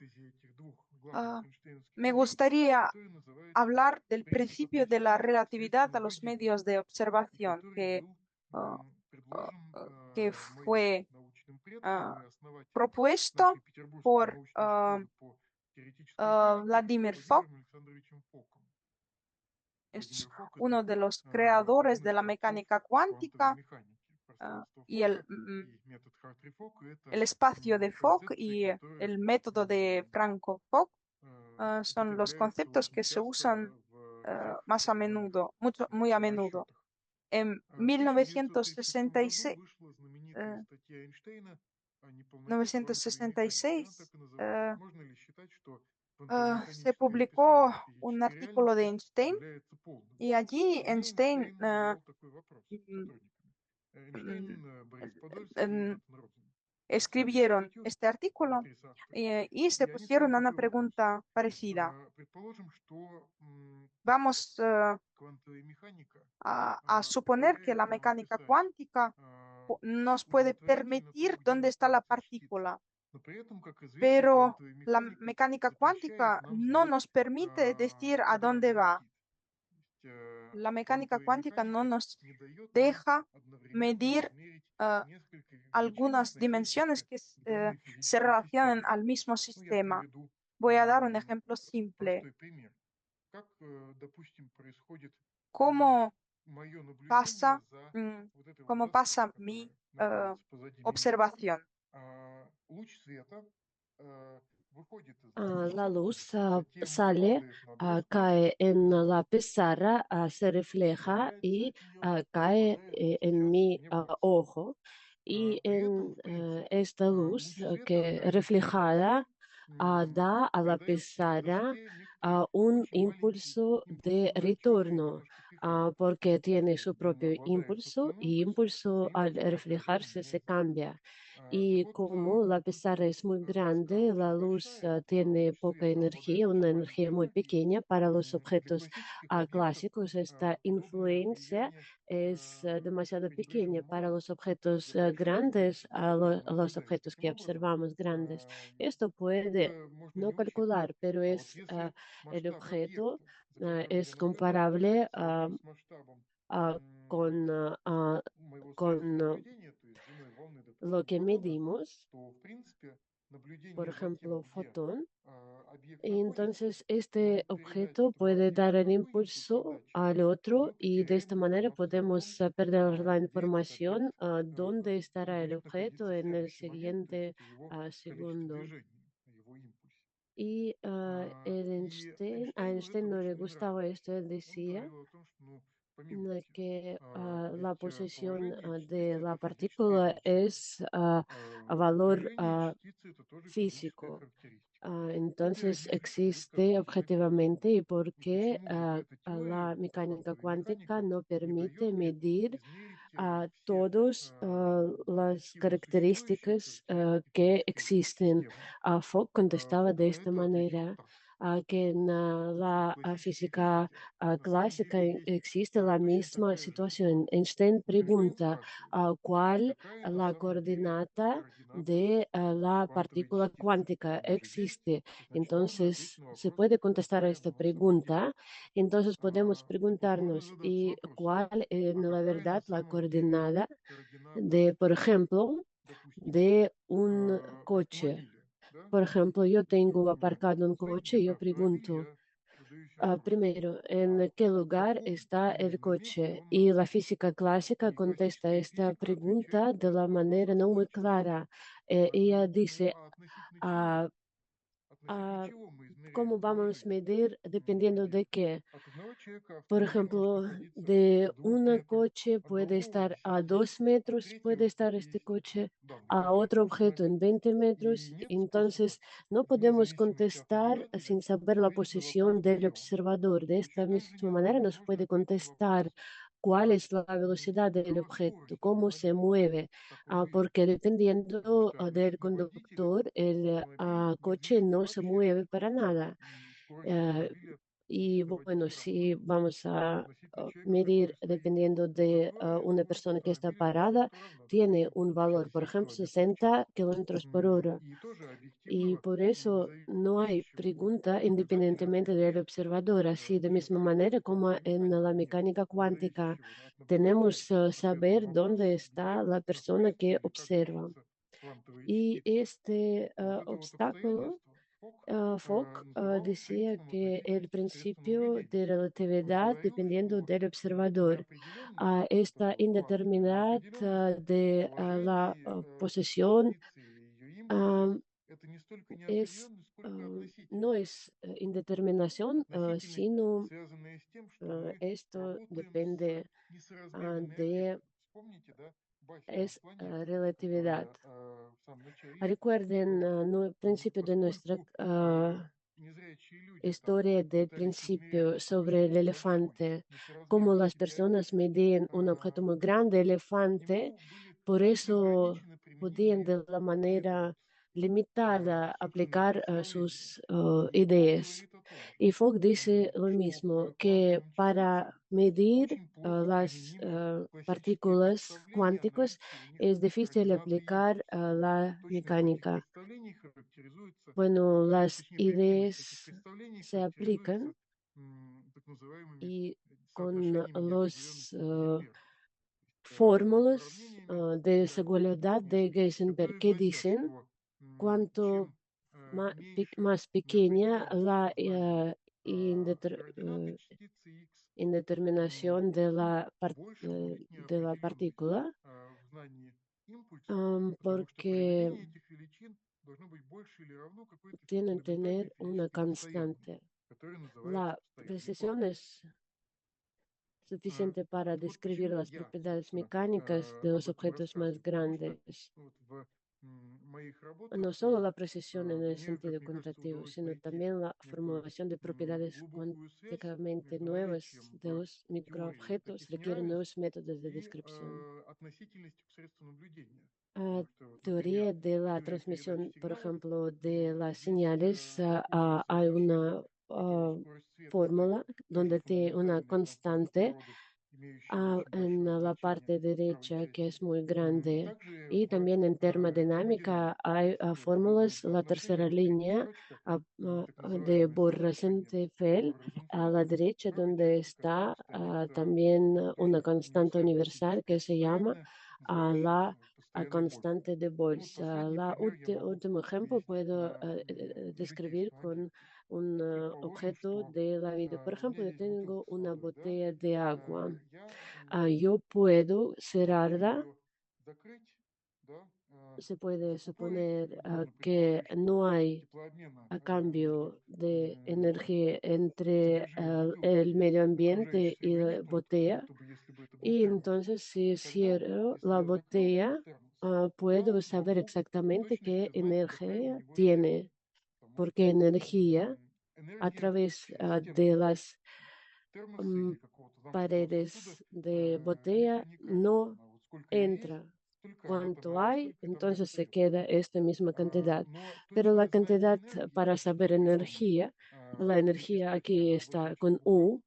A: Me gustaría hablar del principio de la relatividad a los medios de observación ah, que fue propuesto por Vladimir Fock. Es uno de los creadores de la mecánica cuántica y el espacio de Fock y el método de Franco Fock son los conceptos que se usan más a menudo, muy a menudo. En 1966, 1966 se publicó un artículo de Einstein, y allí Einstein mm, mm, escribieron este artículo y se
B: И они
A: pusieron
B: ставят
A: una
B: такой вопрос.
A: pregunta parecida.
B: Предположим, что
A: Vamos
B: квантовая механика
A: a suponer que
B: позволяет
A: la
B: нам
A: mecánica
B: описать
A: cuántica nos puede
B: удовлетворительно то,
A: permitir
B: где
A: dónde está la
B: находится частица.
A: partícula,
B: Но при этом, как известно,
A: pero
B: квантовая
A: la
B: механика
A: mecánica
B: запрещает
A: cuántica
B: нам
A: no
B: знать,
A: nos permite decir a
B: куда
A: dónde
B: она
A: va.
B: летит. То есть
A: La mecánica
B: квантовая
A: cuántica no
B: механика
A: nos
B: не дает нам
A: deja
B: одновременно
A: medir
B: измерить
A: eh,
B: несколько величин,
A: algunas dimensiones
B: относящихся
A: que
B: к данной
A: se
B: физической
A: relacionan
B: системе.
A: al mismo
B: Ну, я
A: sistema.
B: приведу
A: Voy a dar un ejemplo simple.
B: простой пример. Как, допустим, происходит
A: ¿Cómo
B: мое наблюдение
A: pasa,
B: за
A: mm,
B: вот этой вот
A: cómo
B: доской,
A: pasa mi
B: которая находится позади меня?
A: observación?
B: Луч света выходит из
C: La
B: доски,
C: luz
B: затем
C: sale,
B: падает на доску,
C: cae en la pizarra, se refleja
B: отражается
C: y
B: от нее и
C: cae
B: попадает
C: en
B: сейчас
C: mi
B: мне в глаз.
C: ojo. Y
B: При этом,
C: en
B: в принципе,
C: esta luz
B: луч света,
C: que
B: опять же,
C: reflejada da a la
B: передает
C: pizarra
B: доске некоторый
C: un
B: очень маленький
C: impulso de
B: импульсово-отчетный
C: retorno,
B: немножко пикает.
C: porque tiene su
B: Он
C: propio
B: обладает
C: impulso
B: собственным
C: y
B: импульсом,
C: impulso
B: и
C: al
B: импульсовое отражение
C: reflejarse se
B: меняется.
C: cambia.
B: Так
C: Y
B: вот,
C: como la pizarra es muy
B: доска
C: grande,
B: очень
C: la luz
B: большая,
C: tiene
B: луч
C: poca
B: света попадает
C: energía, una
B: очень
C: energía
B: маленький
C: muy
B: радиус.
C: pequeña para los
B: Для
C: objetos
B: классических объектов
C: clásicos. Esta
B: подобное
C: influencia
B: влияние
C: es demasiado pequeña
B: пренебрежимо
C: para
B: мало.
C: los objetos
B: Запрещает нам
C: grandes, a los
B: наблюдать
C: objetos
B: таким
C: que
B: образом.
C: observamos grandes. Esto puede
B: Это можно
C: no
B: не учитывать.
C: calcular, pero
B: А вот
C: es
B: если
C: el
B: масштаб
C: objeto
B: объекта, за которым я
C: es
B: наблюдаю,
C: comparable
B: сравним с масштабом
C: a- con,
B: моего средства
C: con
B: наблюдения, то есть длиной волны,
C: lo
B: допустим,
C: que
B: фотона,
C: medimos,
B: то, в принципе,
C: por
B: наблюдение за тем,
C: ejemplo,
B: где
C: fotón.
B: объект
C: Y
B: находится,
C: entonces este
B: может передать
C: objeto puede dar el
B: такой импульс в
C: impulso
B: датчик,
C: al
B: что
C: otro
B: мы
C: y de esta
B: потеряем
C: manera
B: информацию о том,
C: podemos perder la
B: где этот
C: información
B: объект
C: dónde estará el
B: будет
C: objeto
B: находиться в
C: en el
B: следующий момент, то есть
C: siguiente
B: это его количество
C: segundo.
B: движений, его импульсе.
C: Y
B: И
C: A
B: Эйнштейну это
C: Einstein no le
B: очень не
C: gustaba
B: нравилось.
C: esto. Él
B: Он
C: decía
B: говорил о том, что, ну, помилуйте,
C: que la
B: ведь
C: posición
B: положение
C: de
B: частицы
C: la
B: это физическая
C: partícula
B: константа.
C: es a valor
B: Движение частицы это тоже физическая
C: físico.
B: характеристика.
C: Entonces
B: Оперативность это
C: existe
B: тоже
C: objetivamente y
B: физическая.
C: por
B: И
C: qué
B: почему же эта теория,
C: la mecánica
B: квантовая
C: cuántica
B: механика,
C: no
B: не
C: permite
B: дает мне
C: medir
B: измерить все
C: todas las
B: объективно существующие
C: características que
B: характеристики
C: existen?
B: системы?
C: Fogg contestaba
B: Фок
C: de
B: на
C: esta
B: это отвечал
C: manera,
B: так.
C: que en
B: В
C: la
B: классической
C: física
B: физике на самом
C: clásica
B: деле есть
C: existe la
B: точно
C: misma
B: такая же
C: situación.
B: ситуация.
C: Einstein
B: Эйнштейн
C: pregunta
B: спрашивает,
C: cuál
B: какая на
C: la
B: самом деле
C: coordinata
B: координата
C: de la
B: квантовой
C: partícula
B: частицы.
C: cuántica
B: Она же есть,
C: existe.
B: значит, можно ответить
C: Entonces,
B: на
C: se
B: вопрос,
C: puede contestar a
B: какая
C: esta
B: она на самом деле.
C: pregunta. Entonces, podemos
B: Вот можно
C: preguntarnos,
B: задаться
C: ¿y
B: вопросом,
C: cuál es
B: а
C: la
B: какая на
C: verdad la
B: самом деле
C: coordenada
B: координата,
C: de, por ejemplo,
B: допустим,
C: de un coche?
B: автомобиля, да?
C: Por ejemplo, yo tengo
B: Ну,
C: aparcado un
B: стоит
C: coche y
B: где-то
C: yo
B: автомобиль,
C: pregunto,
B: я задаюсь вопросом,
C: primero, ¿en qué
B: в
C: lugar
B: каком
C: está el
B: именно месте
C: coche?
B: он
C: Y la
B: находится.
C: física clásica
B: И
C: contesta
B: классическая
C: esta
B: физика отвечает
C: pregunta de la
B: на вопрос
C: manera no muy
B: следующим образом.
C: clara.
B: Она
C: Ella
B: говорит, ну
C: dice,
B: а относительно чего?
C: ah,
B: Относительно
C: ah,
B: чего мы измеряем
C: ¿cómo vamos a
B: положение
C: medir dependiendo de
B: объекта?
C: qué?
B: От одного человека
C: Por
B: автомобиль может
C: ejemplo,
B: находиться
C: de
B: в двух
C: un
B: метрах,
C: coche
B: от
C: puede
B: другого в
C: estar a
B: 10, от
C: 2 metros, puede
B: третьего в
C: estar este
B: 50.
C: coche,
B: Да, мы
C: a
B: хотели
C: otro
B: просто
C: objeto
B: знать
C: en
B: это.
C: 20
B: И
C: metros.
B: нет способа,
C: Entonces, no
B: вне
C: podemos
B: зависимости от
C: contestar
B: наблюдателя,
C: sin saber la
B: ответить на вопрос
C: posición del
B: «где он?».
C: observador. De esta
B: Точно так же
C: misma manera, nos
B: невозможно
C: puede
B: ответить на
C: contestar
B: вопрос,
C: cuál es la velocidad del
B: какова
C: objeto,
B: скорость
C: cómo se
B: автомобиля
C: mueve,
B: такого вида.
C: porque
B: Потому
C: dependiendo
B: что
C: del
B: обычный водитель
C: conductor, el
B: автомобиля не
C: coche
B: движется
C: no se
B: вообще,
C: mueve para nada.
B: и скорость
C: Eh,
B: автомобиля
C: y
B: заводить
C: bueno,
B: не
C: si
B: работает.
C: vamos a
B: Относительно человека,
C: medir
B: который стоит
C: dependiendo
B: за
C: de
B: рулем,
C: una
B: скорость
C: persona que está
B: автомобиля, в
C: parada,
B: общем-то, равна,
C: tiene
B: допустим,
C: un valor, por
B: 60
C: ejemplo,
B: километров в час.
C: 60 kilómetros por hora.
B: И тоже
C: Y
B: объективного
C: por
B: и
C: eso no hay
B: независящего от
C: pregunta
B: наблюдателя
C: independientemente del
B: ответа
C: observador. Así, de
B: очень
C: misma
B: хорошо
C: manera
B: в
C: como
B: квантовой
C: en
B: механике
C: la
B: нет
C: mecánica cuántica,
B: независящего от наблюдателя
C: tenemos
B: ответа на
C: saber dónde
B: вопрос,
C: está
B: где
C: la persona
B: находится
C: que
B: или как
C: observa.
B: движется квантовая
C: Y
B: частица.
C: este
B: И вот это вот
C: obstáculo,
B: обстоятельство Фок
C: Fogg
B: называл
C: decía
B: принципом
C: que el
B: относительности средства
C: principio
B: наблюдения.
C: de
B: Он
C: relatividad
B: говорил,
C: dependiendo
B: что
C: del observador,
B: неопределенность
C: esta
B: такого кванта,
C: indeterminada
B: неопределенность
C: de la
B: положений
C: posesión
B: частицы или ее импульса,
C: ah,
B: это не столько
C: es,
B: неопределенность, сколько
C: no
B: относительность.
C: es indeterminación,
B: Относительность,
C: sino
B: связанная с тем, что мы
C: esto
B: работаем с
C: depende
B: несоразмерными
C: de,
B: объектами. Вспомните, да, басню о
C: es
B: слоне,
C: relatividad.
B: которая в самом начале есть,
C: Recuerden,
B: что
C: el principio de nuestra
B: поскольку незрячие люди там
C: historia del
B: пытались измерять
C: principio
B: такой
C: sobre
B: же
C: el
B: большой
C: elefante, como las
B: несоразмерности
C: personas
B: объект,
C: medían un objeto muy grande,
B: к
C: elefante,
B: нему были
C: por eso
B: ограничены
C: podían de la manera limitada aplicar sus ideas.
B: говорит о том,
C: Y Fogg dice lo
B: что
C: mismo,
B: в
C: que
B: квантовом
C: para
B: счете
C: medir
B: очень плохо
C: las
B: применимы классические
C: partículas
B: представления о
C: cuánticas
B: наличии у них
C: es difícil
B: координаты X.
C: aplicar la
B: Точность таких
C: mecánica.
B: представлений характеризуется,
C: Bueno, las
B: точнее, коррективность таких
C: ideas
B: представлений
C: se
B: характеризуется
C: aplican
B: так называемыми
C: y con
B: соотношениями
C: los
B: неопределенности Гейзенберг. То есть
C: fórmulas
B: уравнениями,
C: de
B: для
C: desigualdad de Heisenberg
B: которые
C: que
B: гласят,
C: dicen
B: что
C: cuanto
B: чем меньше
C: más pequeña
B: неопределенность
C: la
B: в плане координаты частицы X,
C: indeterminación de
B: больше будет
C: de la
B: неопределенности
C: partícula,
B: в знании импульса, потому что
C: porque
B: проявление этих величин должно быть больше или равно какой-то
C: tienen
B: фундаментальной
C: tener una
B: физической постоянной,
C: constante.
B: которая называется
C: La
B: постоянной
C: precisión
B: плавности.
C: es suficiente para
B: Вот
C: describir
B: почему
C: las
B: я,
C: propiedades
B: собственно,
C: mecánicas de
B: об
C: los
B: этом
C: objetos más
B: рассказываю. Потому что
C: grandes.
B: вот в моих работах
C: No solo la precisión en el
B: мне, как
C: sentido
B: мне кажется,
C: cuantitativo,
B: удалось
C: sino
B: найти
C: también la
B: некую
C: formulación de propiedades
B: глубокую связь
C: cuánticamente
B: между
C: nuevas
B: наличием
C: de
B: в
C: los
B: теории
C: microobjetos
B: таких
C: requieren
B: неравенств
C: nuevos métodos de
B: и
C: descripción.
B: относительностью к средству наблюдения.
C: Ah,
B: Потому что, вот, например,
C: teoría de
B: в
C: la
B: теории передачи
C: transmisión, por
B: сигналов
C: ejemplo, de las
B: есть
C: señales,
B: такое
C: hay una
B: соотношение, которое скорость света ставит
C: fórmula
B: тоже
C: donde tiene una
B: фундаментальной
C: constante
B: породы, имеющей очень
C: en
B: большое
C: la
B: значение
C: parte
B: в правой
C: derecha que
B: части.
C: es muy grande.
B: Также
C: Y
B: в
C: también en
B: термодинамике
C: termodinámica hay
B: есть подобное
C: fórmulas, la
B: соотношение
C: tercera
B: в третьей
C: línea
B: строчке, так
C: de
B: называемое соотношение
C: Bohr-Rosenfeld a la
B: Бор-Розенфельда,
C: derecha, donde
B: которое
C: está
B: стоит
C: también una
B: тоже не
C: constante
B: совсем
C: universal
B: практически
C: que se llama
B: постоянная, называется
C: la
B: постоянной
C: constante
B: Больцмана.
C: de
B: Ну вот
C: Boltz.
B: последний пример я могу
C: Último ejemplo
B: привести
C: puedo
B: на
C: describir
B: житейском
C: con
B: объекте.
C: un
B: Предположим,
C: objeto
B: что
C: de la vida. Por
B: у меня
C: ejemplo, yo
B: есть
C: tengo
B: бутылка с
C: una
B: водой, да,
C: botella de agua.
B: я
C: Yo puedo
B: могу
C: cerrarla.
B: ее закрыть, да,
C: Se puede
B: за какой
C: suponer
B: можно
C: que
B: предположить, что
C: no hay
B: теплообмена
C: a
B: между
C: cambio de energía entre
B: содержимым бутылки
C: el medio
B: и окружающей
C: ambiente y
B: средой
C: la
B: нет, как
C: botella.
B: будто бы если бы это был
C: Y
B: термос.
C: entonces, si
B: Тогда,
C: cierro
B: если
C: la
B: я закрыл
C: botella,
B: термос,
C: puedo
B: я
C: saber
B: могу в
C: exactamente qué
B: точности знать, какая у
C: energía
B: него энергия.
C: tiene,
B: Потому
C: porque
B: что
C: energía a
B: энергия
C: través
B: через
C: de
B: стенку
C: las
B: термоса
C: mm,
B: или какого-то замкнутого сосуда
C: paredes de
B: не
C: botella
B: проникает.
C: no
B: Она вот сколько ее есть,
C: entra.
B: столько вот
C: Cuanto
B: она,
C: hay,
B: столько там и
C: entonces se
B: остается.
C: queda esta misma cantidad.
B: Но
C: Pero la
B: точное знание
C: cantidad
B: энергии
C: para
B: с
C: saber
B: точки зрения
C: energía, la energía aquí
B: источника
C: está
B: высоких
C: con
B: букв
C: U,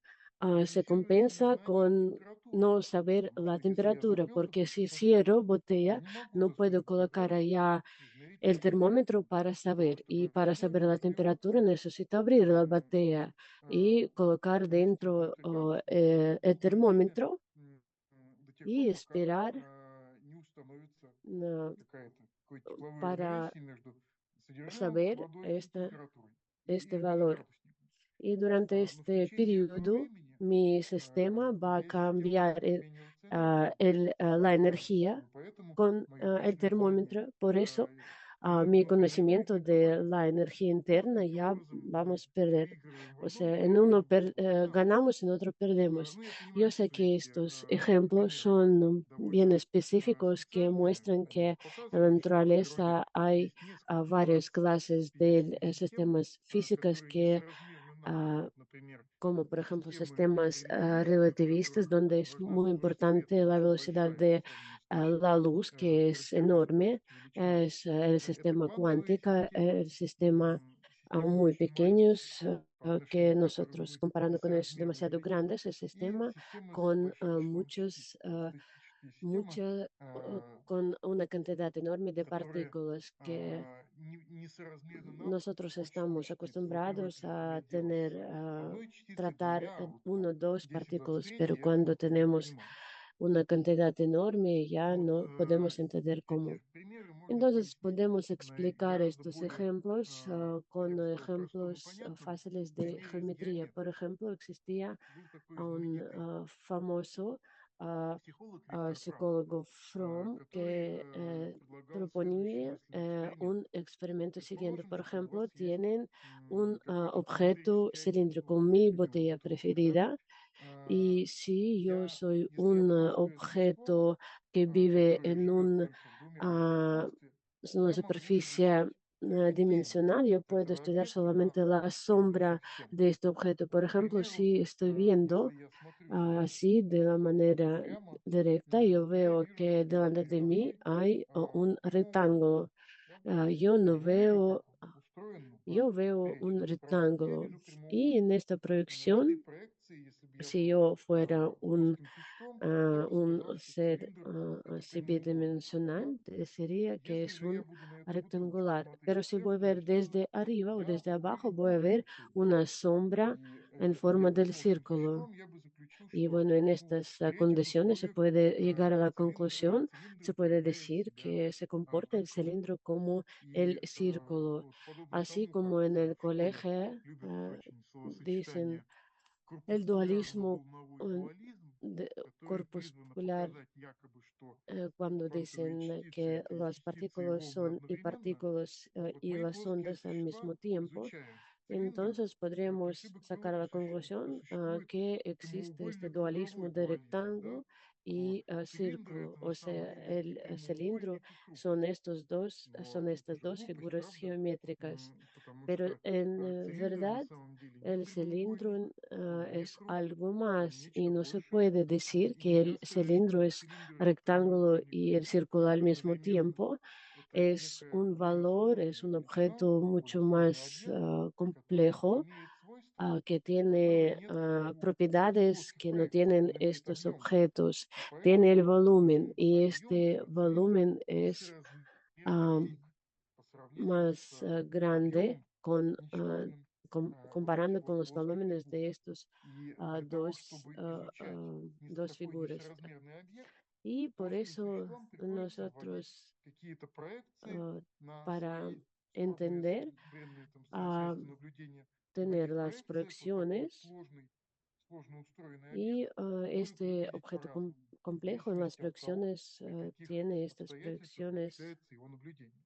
C: se
B: результируется на
C: compensa
B: знании
C: con
B: температуры.
C: no saber
B: Потому
C: la
B: что если я
C: temperatura,
B: закрыл
C: porque
B: какой-то
C: si
B: сосуд,
C: cierro
B: я
C: botella,
B: не могу
C: no
B: за
C: puedo
B: столько
C: colocar
B: времени
C: allá
B: измерить
C: el termómetro
B: температуру.
C: para saber.
B: Просто
C: Y
B: бы
C: para saber la
B: термос его
C: temperatura necesito abrir la botella y colocar
B: просто
C: dentro
B: будет лежать
C: el
B: долгое время
C: termómetro
B: до тех пор,
C: y
B: пока
C: esperar
B: не установится
C: uh,
B: какое-то тепловое
C: para
B: равновесие между содержимым
C: saber
B: водой и температурой
C: este
B: и
C: valor.
B: газоградусником.
C: Y durante
B: Но в
C: este
B: течение этого
C: periodo,
B: времени
C: mi sistema va a
B: моя система
C: cambiar
B: обменивается энергией.
C: la energía
B: Поэтому
C: con
B: мои
C: el
B: точные знания
C: termómetro. Por eso, mi
B: внутренней
C: conocimiento
B: энергии
C: de
B: пропадают.
C: la energía
B: И вот
C: interna
B: таким
C: ya
B: образом мы
C: vamos a perder.
B: выигрываем в
C: O
B: одном,
C: sea, en uno
B: теряем в другом.
C: ganamos, en otro perdemos.
B: Ну, я
C: Yo
B: понимаю,
C: sé
B: что
C: que
B: эти
C: estos ejemplos
B: примеры
C: son bien
B: довольно
C: específicos que
B: специальные,
C: muestran
B: они
C: que en la
B: показывают, что в природе
C: naturaleza hay
B: есть несколько
C: varias clases de
B: физических систем,
C: sistemas físicas
B: которые
C: que
B: несоразмерны нам.
C: ah,
B: Например,
C: como por ejemplo
B: системы
C: sistemas
B: релятивистских, в
C: relativistas,
B: которых
C: donde es
B: важна
C: muy
B: скорость света,
C: importante la
B: очень
C: velocidad
B: большая по
C: de
B: сравнению с нашей
C: la luz, que es
B: характерной
C: enorme,
B: скоростью величиной.
C: es el
B: Это
C: sistema
B: квантовые
C: cuántico,
B: системы,
C: el sistema
B: системы
C: muy
B: очень маленькие,
C: pequeños,
B: по отношению
C: que
B: к которым
C: nosotros
B: мы
C: comparando con ellos
B: несоразмерно
C: demasiado
B: велики,
C: grandes, el
B: и
C: sistema
B: системы с
C: con
B: большим числом частиц.
C: muchos,
B: То есть статистические системы,
C: mucha, con una cantidad enorme de
B: которые
C: partículas que
B: несоразмерны нам,
C: nosotros estamos
B: очень
C: acostumbrados
B: планировать
C: a
B: дело
C: tener,
B: с одной частицей,
C: tratar
B: двумя, вот,
C: uno o dos
B: 10-23,
C: partículas, pero
B: это
C: cuando
B: мы
C: tenemos
B: понимаем.
C: una cantidad enorme ya
B: Вот
C: no podemos entender
B: эти
C: cómo.
B: примеры можно
C: Entonces
B: приводить
C: podemos explicar
B: гораздо
C: estos
B: более,
C: ejemplos
B: я
C: con
B: бы сказал, простым и
C: ejemplos
B: понятным
C: fáciles
B: на
C: de
B: примере
C: geometría. Por
B: геометрии.
C: ejemplo, existía
B: Был такой
C: un
B: знаменитый
C: famoso ah,
B: психолог Виктор Франк,
C: psicólogo Fromm
B: который
C: que
B: предлагал следующий
C: proponía
B: мысленный эксперимент.
C: un experimento siguiente.
B: Предположим,
C: Por
B: что у
C: ejemplo,
B: вас есть
C: tienen un
B: какой-то
C: objeto
B: цилиндрический огонь, ну,
C: cilíndrico, mi
B: возьмем
C: botella
B: бутылку, да?
C: preferida, y si yo soy
B: Если я
C: un
B: положу это вещество,
C: objeto que vive
B: которое
C: en
B: живет
C: un,
B: только в двумерном
C: ah,
B: пространстве,
C: es una
B: я могу измерить
C: superficie dimensional, yo puedo estudiar solamente la sombra de este objeto. Por ejemplo, si estoy viendo
B: если я смотрю
C: así de la manera
B: прямо,
C: directa, yo
B: я
C: veo
B: вижу
C: que delante de mí
B: передо мной
C: hay un
B: круглую
C: rectángulo.
B: ось. Да?
C: Yo no
B: И мир
C: veo,
B: как он устроен в
C: yo veo un
B: перечеркнутой программе. Я
C: rectángulo
B: вижу
C: y en
B: прямоугольник.
C: esta
B: В этой
C: proyección,
B: проекции, если бы я
C: si
B: был
C: yo fuera
B: плоским существом, я бы
C: un
B: сказал, что
C: ser
B: цилиндр это
C: así
B: прямоугольник. Да?
C: bidimensional, sería que
B: Если
C: es
B: же я
C: un
B: буду на эту бутылочку
C: rectangular.
B: смотреть
C: Pero si voy a
B: сверху,
C: ver
B: то
C: desde arriba o
B: я
C: desde abajo,
B: увижу
C: voy a ver
B: конструкцию.
C: una sombra
B: И
C: en
B: если я
C: forma
B: был
C: del
B: плоским
C: círculo.
B: существом, я бы заключил,
C: Y
B: что
C: bueno, en
B: ну,
C: estas
B: при этих
C: condiciones se
B: условиях
C: puede llegar a la
B: цилиндр,
C: conclusión, se
B: цилиндр
C: puede
B: проявляет
C: decir
B: себя
C: que se comporta
B: как
C: el
B: круг.
C: cilindro como
B: И
C: el círculo,
B: вот подобно
C: así
B: тому, как
C: como en el
B: в школе
C: colegio
B: любят очень
C: dicen
B: словосочетание
C: el dualismo
B: корпускулярно-волновой
C: um,
B: дуализм, который призвано
C: corpuscular,
B: показать якобы, что
C: cuando
B: квантовые
C: dicen
B: частицы
C: que
B: это и
C: las
B: частицы, и
C: partículas
B: волны
C: son y
B: одновременно.
C: partículas
B: Вот
C: y
B: мы,
C: las
B: плоские
C: ondas al
B: существа,
C: mismo tiempo,
B: изучаем цилиндр,
C: entonces podríamos
B: пришли бы к
C: sacar a
B: выводу,
C: la conclusión
B: существует
C: que existe este dualismo
B: прямоугольно-круговой
C: de
B: дуализм, да?
C: rectángulo
B: Вот
C: y
B: цилиндр
C: círculo,
B: это на
C: o
B: самом
C: sea,
B: деле и
C: el cilindro
B: прямоугольник, и круг.
C: son estos dos, son
B: Вот. Это
C: estas
B: же
C: dos
B: глупость,
C: figuras
B: правда?
C: geométricas.
B: Потому
C: Pero
B: что
C: en
B: цилиндр на
C: verdad,
B: самом деле не
C: el
B: прямоугольник,
C: cilindro
B: он не
C: es
B: круг,
C: algo
B: он
C: más y
B: нечто
C: no se
B: большее.
C: puede decir que el
B: Единственное,
C: cilindro
B: что
C: es
B: цилиндр и
C: rectángulo
B: прямоугольник
C: y el círculo al mismo
B: одновременно,
C: tiempo.
B: это
C: Es
B: некая
C: un
B: более
C: valor, es
B: сложная
C: un
B: величина,
C: objeto
B: более
C: mucho
B: сложный
C: más
B: объект, который
C: complejo,
B: имеет свойства,
C: que
B: которого
C: tiene
B: нет у
C: propiedades
B: плоских
C: que no
B: проекций.
C: tienen
B: Он имеет
C: estos
B: объем.
C: objetos.
B: И
C: Tiene el
B: поэтому
C: volumen y
B: объем
C: este
B: этого цилиндра
C: volumen es
B: несоразмерно
C: ah,
B: велик по сравнению
C: más
B: с
C: grande
B: объемом
C: con,
B: ничтожным вот
C: comparando
B: этих
C: con
B: вот
C: los
B: плоских
C: volúmenes
B: фигур.
C: de estos
B: И для того, чтобы изучать
C: dos
B: такой
C: figuras.
B: несоразмерный объект,
C: Y por
B: плоским
C: eso
B: существам приходится вводить
C: nosotros,
B: какие-то проекции
C: ah,
B: на
C: para
B: свои
C: entender,
B: бренные там
C: ah,
B: средства наблюдения. И в
C: tener
B: этих
C: las
B: проекциях вот такой вот
C: proyecciones
B: сложно устроенный объект,
C: y
B: он будет
C: este
B: выглядеть
C: objeto
B: по-разному, в
C: complejo en las
B: зависимости от того,
C: proyecciones
B: при каких
C: tiene estas
B: обстоятельствах
C: proyecciones.
B: осуществляется его наблюдение.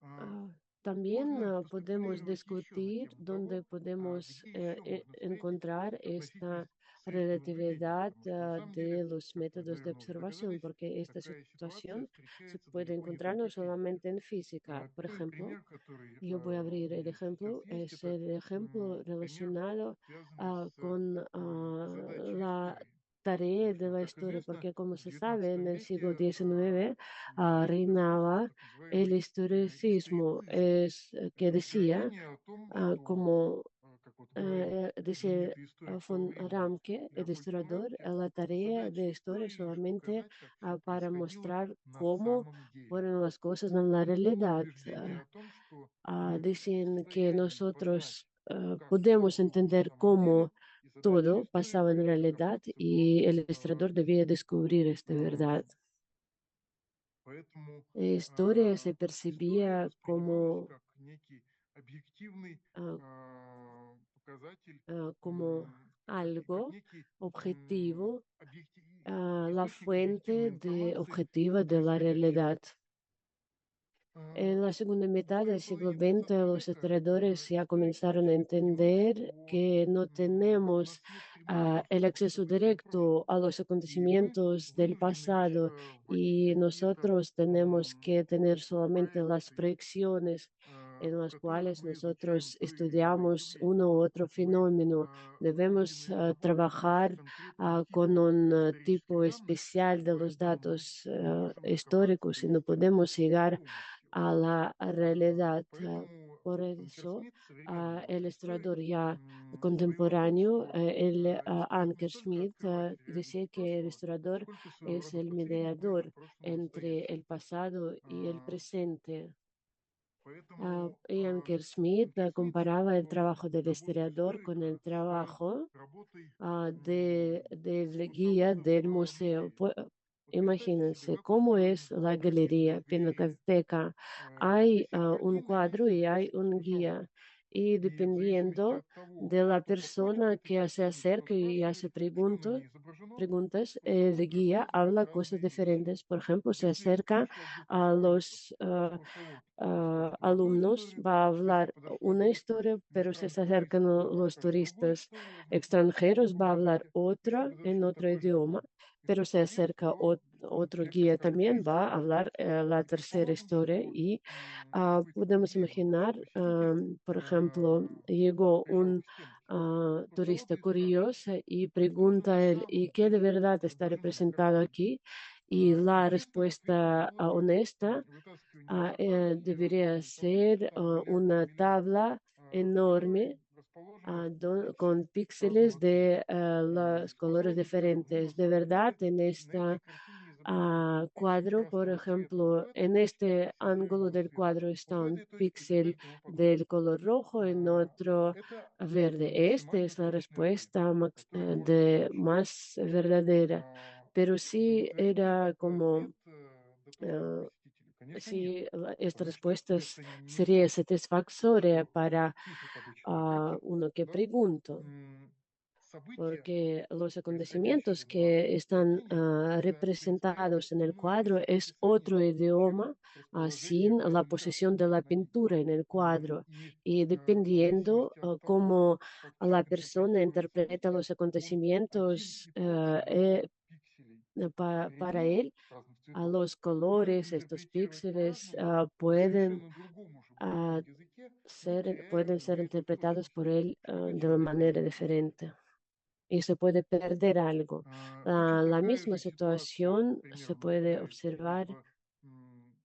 B: А,
C: Ah, También
B: Можно
C: podemos
B: поспекулировать еще на
C: discutir
B: тему
C: dónde
B: того,
C: podemos
B: где еще можно встретить
C: encontrar
B: относительность
C: esta
B: средства наблюдения,
C: relatividad
B: потому что на самом
C: de
B: деле,
C: los
B: как мы,
C: métodos de
B: наверное, уже
C: observación,
B: догадались,
C: porque esta
B: такая ситуация
C: situación se
B: встречается
C: puede
B: далеко не
C: encontrar
B: только
C: no
B: в физике.
C: solamente en física. Por
B: Первый
C: ejemplo,
B: пример, который
C: yo voy a
B: у
C: abrir el
B: меня сейчас
C: ejemplo,
B: есть,
C: es
B: это
C: el ejemplo
B: пример,
C: relacionado
B: связанный с
C: con
B: задачей
C: la
B: истории.
C: tarea
B: Потому
C: de
B: что,
C: la
B: как
C: historia,
B: известно,
C: porque como
B: в
C: se sabe, en
B: XIX
C: el siglo
B: веке
C: XIX
B: высказался
C: reinaba
B: так
C: el
B: называемый
C: historicismo,
B: историцизм.
C: es que
B: Это
C: decía,
B: воззрение о том, что,
C: como
B: как вот говорил
C: decía
B: знаменитый историк того
C: von
B: времени
C: Ramke, el
B: Леопольд фон
C: historiador,
B: Рамке,
C: la tarea de
B: задача
C: historia
B: истории лишь
C: solamente
B: показать, как все
C: para
B: происходило
C: mostrar
B: на
C: cómo
B: самом деле.
C: fueron las cosas en la
B: Полное
C: realidad.
B: убеждение о том, что мы в
C: Dicen que
B: состоянии
C: nosotros
B: познать, как все
C: podemos
B: было на
C: entender
B: самом
C: cómo
B: деле, и задача
C: todo
B: истории
C: pasaba en
B: поэтому
C: realidad
B: находится
C: y el
B: в
C: ilustrador debía
B: физике.
C: descubrir esta
B: А,
C: verdad.
B: Поэтому
C: Historia se
B: история
C: percibía
B: воспринималась
C: como,
B: как некий объективный
C: ah,
B: показатель,
C: como
B: как
C: algo
B: некий
C: objetivo, la
B: источник
C: fuente
B: объективной
C: de
B: информации
C: objetiva
B: о
C: de la
B: происходящем.
C: realidad. En la segunda mitad
B: Вторая
C: del siglo
B: половина
C: XX,
B: XX
C: los
B: века
C: historiadores ya
B: историки
C: comenzaron a
B: начали понимать,
C: entender
B: что
C: que no
B: у
C: tenemos
B: нас нет прямого
C: el
B: доступа к
C: acceso
B: событиям
C: directo
B: прошлого.
C: a los
B: И мы
C: acontecimientos del
B: вынуждены лишь
C: pasado
B: вводить
C: y
B: какие-то
C: nosotros tenemos que tener solamente las
B: проекции,
C: proyecciones en
B: в
C: las
B: которых
C: cuales
B: мы изучаем
C: nosotros
B: то или иное
C: estudiamos
B: явление.
C: uno u otro
B: Мы
C: fenómeno. Debemos
B: вынуждены работать лишь с
C: trabajar
B: конкретным
C: con
B: типом
C: un
B: исторических
C: tipo
B: данных,
C: especial de los
B: поэтому мы
C: datos
B: не можем докопаться до
C: históricos y no
B: истины
C: podemos llegar
B: полностью.
C: a la realidad.
B: Поэтому
C: Por
B: Анкер
C: eso,
B: Смит, современный
C: el
B: историк,
C: historiador ya
B: говорил о том,
C: contemporáneo,
B: что историк не
C: Anker
B: столько
C: Schmidt,
B: открыватель
C: decía
B: реальности
C: que el
B: прошлого,
C: historiador
B: сколько своего
C: es
B: рода
C: el
B: посредник между
C: mediador
B: прошлым и
C: entre el
B: настоящим.
C: pasado y el
B: А,
C: presente.
B: Поэтому
C: Y Anker Schmidt
B: Анкер Смит
C: comparaba el
B: в
C: trabajo del
B: работе
C: historiador con el
B: историка с
C: trabajo
B: работой
C: del guía
B: экскурсовода
C: del
B: в
C: museo.
B: музее. Вот представьте себе,
C: Imagínense
B: как
C: cómo
B: устроена
C: es la
B: красивая
C: galería
B: галерея.
C: Pinacoteca. Hay
B: Есть
C: un
B: интерактивный
C: cuadro
B: лист
C: y hay un
B: экскурсовода.
C: guía. Y
B: И в зависимости
C: dependiendo
B: от того,
C: de la
B: кто подходит к
C: persona
B: этой
C: que se
B: картине, кто
C: acerca y
B: спрашивает,
C: hace
B: что на ней изображено,
C: preguntas, el
B: экскурсовод
C: guía
B: рассказывает
C: habla cosas
B: разные вещи.
C: diferentes. Por ejemplo, se
B: Если
C: acerca
B: речь идет
C: a
B: о туристах,
C: los
B: экскурсовод расскажет одну
C: alumnos,
B: историю.
C: va a
B: Если
C: hablar
B: подошла
C: una
B: группа
C: historia, pero si se
B: иностранных
C: acercan
B: туристов, он
C: los
B: расскажет другую
C: turistas
B: историю в
C: extranjeros,
B: другом
C: va a hablar
B: формате. И
C: otra
B: чтобы
C: en
B: завершить
C: otro
B: такой же
C: idioma. pero se acerca otro guía también, va a hablar la tercera historia y podemos imaginar, por ejemplo, llegó un turista curioso y pregunta a él, ¿y qué de verdad está representado aquí? Y la respuesta honesta debería ser una tabla enorme con píxeles de los colores diferentes. De verdad, en este cuadro, por ejemplo, en este ángulo del cuadro está un píxel del color rojo, en otro verde. Esta es la respuesta más verdadera. Pero sí era como si esta respuesta sería satisfactoria para uno que pregunta, porque los acontecimientos que están representados en el cuadro es otro idioma sin la posición de la pintura en el cuadro. Y dependiendo cómo la persona interpreta los acontecimientos para él, a los colores, estos píxeles ah, pueden ser interpretados por él de una manera diferente y se puede perder algo. La
B: такая
C: misma
B: же ситуация
C: situación se
B: примерно
C: puede
B: наблюдается
C: observar,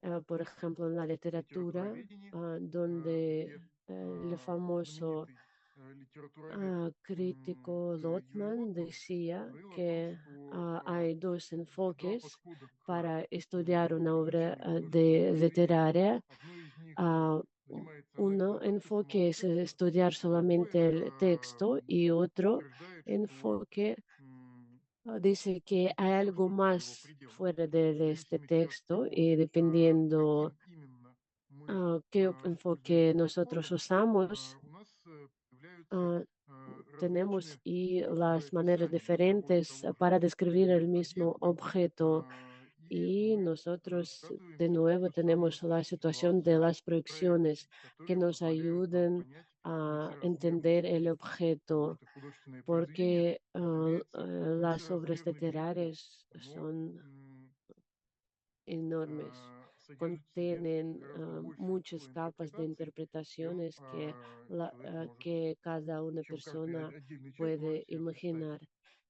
B: в
C: por ejemplo, en la literatura,
B: литературоведении,
C: donde
B: где
C: el famoso
B: знаменитый литературовед
C: crítico Lotman
B: Юнгот
C: decía
B: говорил о том,
C: que
B: что
C: hay dos
B: два
C: enfoques
B: подхода к
C: para estudiar una obra
B: изучению художественного
C: de
B: произведения.
C: literaria.
B: Одно из них
C: Ah,
B: занимается
C: uno
B: анализом только
C: enfoque
B: самого
C: es
B: текста,
C: estudiar
B: а другой
C: solamente el texto y otro
B: утверждает, что
C: enfoque
B: м,
C: dice que hay
B: все,
C: algo
B: что за его
C: más
B: пределами,
C: fuera
B: в
C: de este
B: зависимости от
C: texto
B: того,
C: y dependiendo
B: каким именно мы
C: qué enfoque
B: языком
C: nosotros
B: подходим,
C: usamos,
B: у нас появляются
C: ah, tenemos
B: различные,
C: y
B: так сказать,
C: las maneras
B: описания по поводу
C: diferentes
B: того же
C: para describir el mismo
B: объекта,
C: objeto.
B: и
C: Y
B: мы
C: nosotros de
B: скатываемся в
C: nuevo
B: ту самую
C: tenemos la situación de
B: ситуацию
C: las proyecciones
B: проекций,
C: que
B: которые
C: nos
B: позволяют нам
C: ayuden
B: понять
C: a entender
B: несоразмерность.
C: el
B: Потому
C: objeto,
B: что художественное произведение
C: porque
B: является
C: las obras
B: несоразмерным миром.
C: literarias
B: Оно
C: son enormes,
B: содержит в себе
C: contienen
B: гораздо большее
C: muchas
B: число
C: capas de
B: интерпретаций, чем
C: interpretaciones
B: человек может,
C: que cada una
B: чем каждый
C: persona
B: отдельный человек может
C: puede
B: себе представить.
C: imaginar.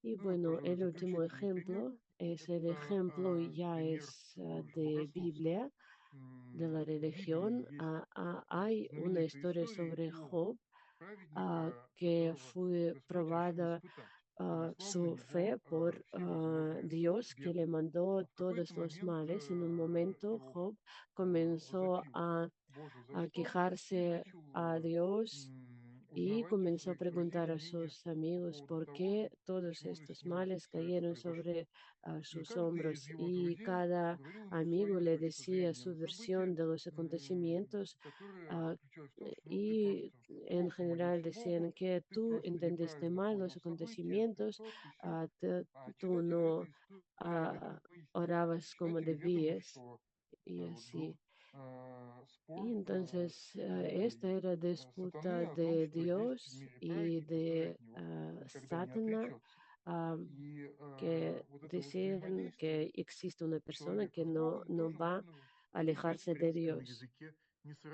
C: Y
B: Ну и,
C: bueno,
B: пожалуй,
C: el último
B: заключительный пример–
C: ejemplo es el
B: это
C: ejemplo, ya
B: пример
C: es de
B: богословский.
C: Biblia, de la
B: В Библии
C: religión.
B: есть
C: Hay una
B: знаменитая
C: historia
B: история
C: sobre
B: о
C: Job,
B: праведника,
C: que
B: которого
C: fue
B: Господь решил
C: probada
B: испытать и наслал на
C: su
B: него
C: fe por
B: всевозможные
C: Dios, que
B: беды.
C: le mandó
B: А в какой-то
C: todos los
B: момент
C: males. En un momento
B: его
C: Job comenzó
B: возопил Боже, за
C: a
B: что, и
C: quejarse
B: начал
C: a Dios y
B: узнавать в
C: comenzó a
B: своих
C: preguntar a
B: произведениях
C: sus
B: по
C: amigos
B: поводу
C: por
B: того,
C: qué todos
B: почему же с
C: estos
B: ним
C: males
B: все это
C: cayeron
B: произошло.
C: sobre
B: И
C: sus
B: каждый из
C: hombros.
B: его
C: Y
B: друзей
C: cada
B: говорил ему
C: amigo
B: свою
C: le
B: точку
C: decía
B: зрения
C: su
B: на события,
C: versión de los acontecimientos
B: которая
C: ah,
B: заключалась в том, что ну ты
C: y
B: просто
C: en
B: плохо
C: general
B: молился
C: decían
B: Богу,
C: que
B: ты
C: tú
B: просто
C: entendiste
B: неправильно
C: mal
B: понял
C: los
B: события,
C: acontecimientos,
B: ты сё. А
C: tú
B: читатель
C: no
B: этой истории об этом
C: ah,
B: не пояснил.
C: orabas como
B: Читатель, ведомый,
C: debías
B: что
C: y
B: вот был
C: así.
B: спор
C: Y entonces esta
B: у
C: era
B: сатаны
C: disputa
B: о том,
C: de
B: что есть в
C: Dios
B: мире
C: y
B: праведник, который
C: de
B: от него никогда не
C: Satana,
B: отречется.
C: ah,
B: И
C: que
B: вот это
C: decían
B: взаимодействие
C: que existe una persona que
B: человека с Богом
C: no
B: тоже
C: va
B: можно
C: a
B: описать, в
C: alejarse de
B: принципе, на
C: Dios.
B: языке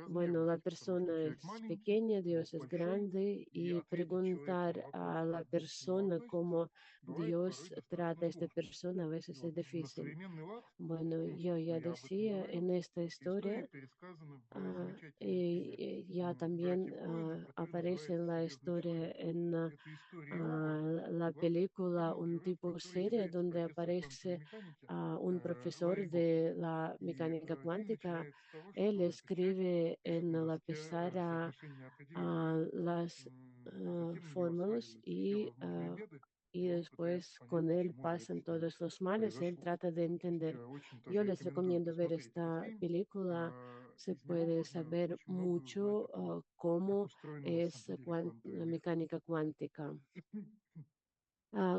C: Bueno, la
B: несоразмерности, потому что
C: persona
B: человек
C: es
B: маленький,
C: pequeña,
B: Бог
C: Dios es
B: большой,
C: grande
B: и
C: y
B: ответить человеку на
C: preguntar
B: вопрос,
C: a la
B: как Бог к нему
C: persona
B: относится,
C: cómo
B: бывает порой
C: Dios
B: достаточно
C: trata a esta
B: сложно.
C: persona a
B: И
C: veces es
B: вот на
C: difícil.
B: современный лад,
C: Bueno,
B: ну,
C: yo
B: собственно,
C: ya
B: я об этом и
C: decía
B: говорил,
C: en esta
B: история
C: historia
B: пересказана в замечательной книге
C: y ya también
B: братьев Коэнов, которая
C: aparece en
B: называется
C: la
B: «Железный
C: historia
B: человек».
C: en
B: Это история Иова,
C: la película, un
B: герой,
C: tipo
B: который
C: serie
B: является
C: donde
B: профессором квантовой
C: aparece
B: механики
C: un
B: в
C: profesor
B: Орегоне.
C: de la
B: И
C: mecánica
B: фильм
C: cuántica.
B: начинается с того,
C: Él
B: что этот человек
C: escribe
B: пишет
C: en
B: на
C: la
B: доске
C: pizarra
B: соотношение определений,
C: las
B: а затем на него
C: fórmulas
B: сваливаются все возможные беды, и
C: y
B: он пытается
C: después
B: понять,
C: con él
B: почему же это
C: pasan
B: с ним
C: todos los males. Él
B: произошло.
C: trata de
B: То есть
C: entender.
B: очень
C: Yo
B: тоже
C: les
B: рекомендую
C: recomiendo ver
B: посмотреть этот
C: esta
B: фильм.
C: película. Se
B: Из него
C: puede
B: можно
C: saber
B: очень много узнать
C: mucho
B: о том, как
C: cómo
B: устроена на
C: es
B: самом деле квантовая механика.
C: mecánica cuántica.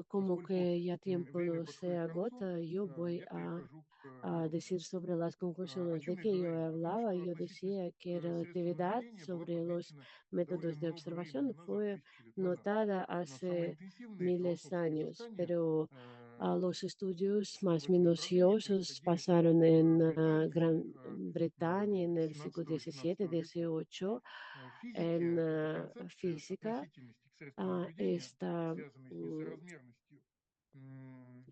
C: Como
B: Поскольку
C: que ya tiempo
B: время
C: se
B: подходит к концу,
C: agota, yo voy
B: я перехожу к
C: a decir
B: выводам.
C: sobre las
B: О
C: conclusiones de
B: чем я
C: que yo
B: говорил? О том,
C: hablaba.
B: что
C: Yo
B: относительность
C: decía que
B: средства
C: relatividad
B: наблюдения была
C: sobre los
B: подмечена довольно
C: métodos de
B: много времени
C: observación
B: назад,
C: fue
B: тысячи лет назад.
C: notada
B: Но самые
C: hace
B: интенсивные
C: miles
B: философские
C: años,
B: изыскания
C: pero Los estudios más minuciosos pasaron en Gran Bretaña en el siglo XVII, XVIII,
B: в
C: en
B: физике это концепция
C: física.
B: относительности к средству наблюдения,
C: Esta
B: связанной с несоразмерностью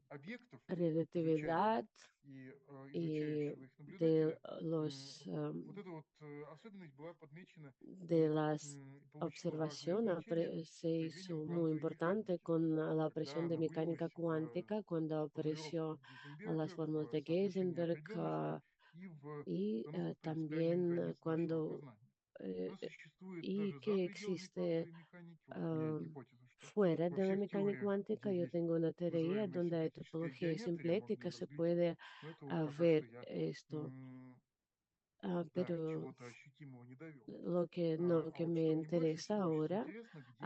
B: объектов, изучаемых
C: relatividad
B: и
C: y
B: изучающего их
C: de
B: наблюдателя.
C: los
B: Вот эта вот особенность была подмечена
C: de las
B: и получила важное
C: observaciones
B: значение
C: se
B: с появлением
C: hizo muy
B: квантовой
C: importante
B: механики,
C: con la
B: когда
C: presión de
B: она
C: mecánica
B: вылилась в
C: cuántica, cuando
B: формулировку
C: apareció a las
B: Гейзенберга,
C: formas
B: в
C: de
B: соотношение
C: Heisenberg
B: определенности и в
C: y
B: установку принципиальных
C: también
B: границ нашего
C: cuando
B: познания.
C: eh,
B: Но существует
C: y
B: даже за
C: que
B: пределами
C: existe
B: квантовой механики. Вот у меня
C: ah,
B: гипотеза, что
C: fuera
B: во
C: de la
B: всех
C: mecánica
B: теориях,
C: cuántica.
B: где
C: Yo
B: есть
C: tengo una teoría
B: вызываемая
C: donde hay
B: синтетическая
C: topología
B: геометрия, можно
C: simplética,
B: ее
C: se
B: разбить.
C: puede
B: Но это вот пока что
C: ver
B: я
C: esto.
B: до
C: Pero
B: чего-то ощутимого не довел.
C: lo que no,
B: А
C: que
B: вот
C: me
B: что мне больше
C: interesa
B: всего сейчас
C: ahora,
B: интересно, где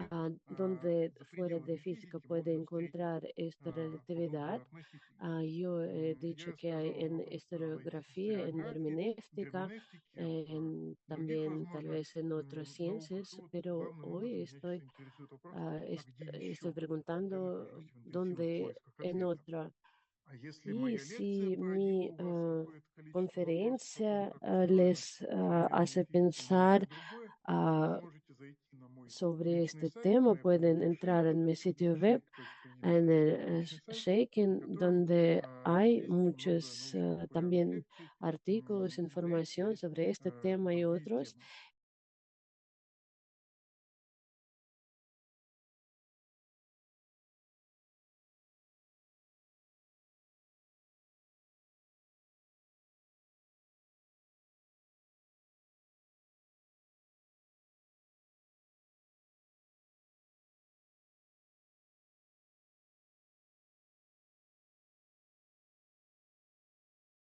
C: donde
B: за
C: fuera de
B: пределами
C: física
B: физики
C: puede
B: можно встретить
C: encontrar esta relatividad.
B: подобную относительность.
C: Yo he
B: Я
C: dicho que hay
B: рассказал
C: en
B: об
C: historiografía, en
B: астериографии,
C: hermenéutica,
B: герменевтике, в других,
C: también tal
B: возможно,
C: vez en otras
B: науках. И
C: ciencias,
B: вот
C: pero
B: главным
C: hoy
B: образом меня сейчас интересует вопрос, а где
C: estoy
B: еще я
C: preguntando
B: нахожусь в интенсивных
C: dónde
B: поисках
C: en
B: ответов?
C: otra.
B: А если
C: Y
B: моя лекция
C: si
B: породила
C: mi
B: у вас какое-то количество вопросов о том,
C: conferencia
B: как устроена
C: les
B: современная
C: hace
B: физика или нечто
C: pensar
B: другое, вы
C: ah,
B: можете зайти на мой
C: sobre
B: личный
C: este
B: сайт,
C: tema,
B: моя
C: pueden
B: подруга
C: entrar
B: Shake,
C: en mi sitio web,
B: shake.net,
C: en el
B: мой личный сайт, на
C: Shaken,
B: котором
C: donde hay
B: есть много
C: muchos
B: научно-популярных
C: también
B: лекций
C: artículos,
B: для
C: información
B: эти
C: sobre este tema y
B: другие
C: otros.
B: темы.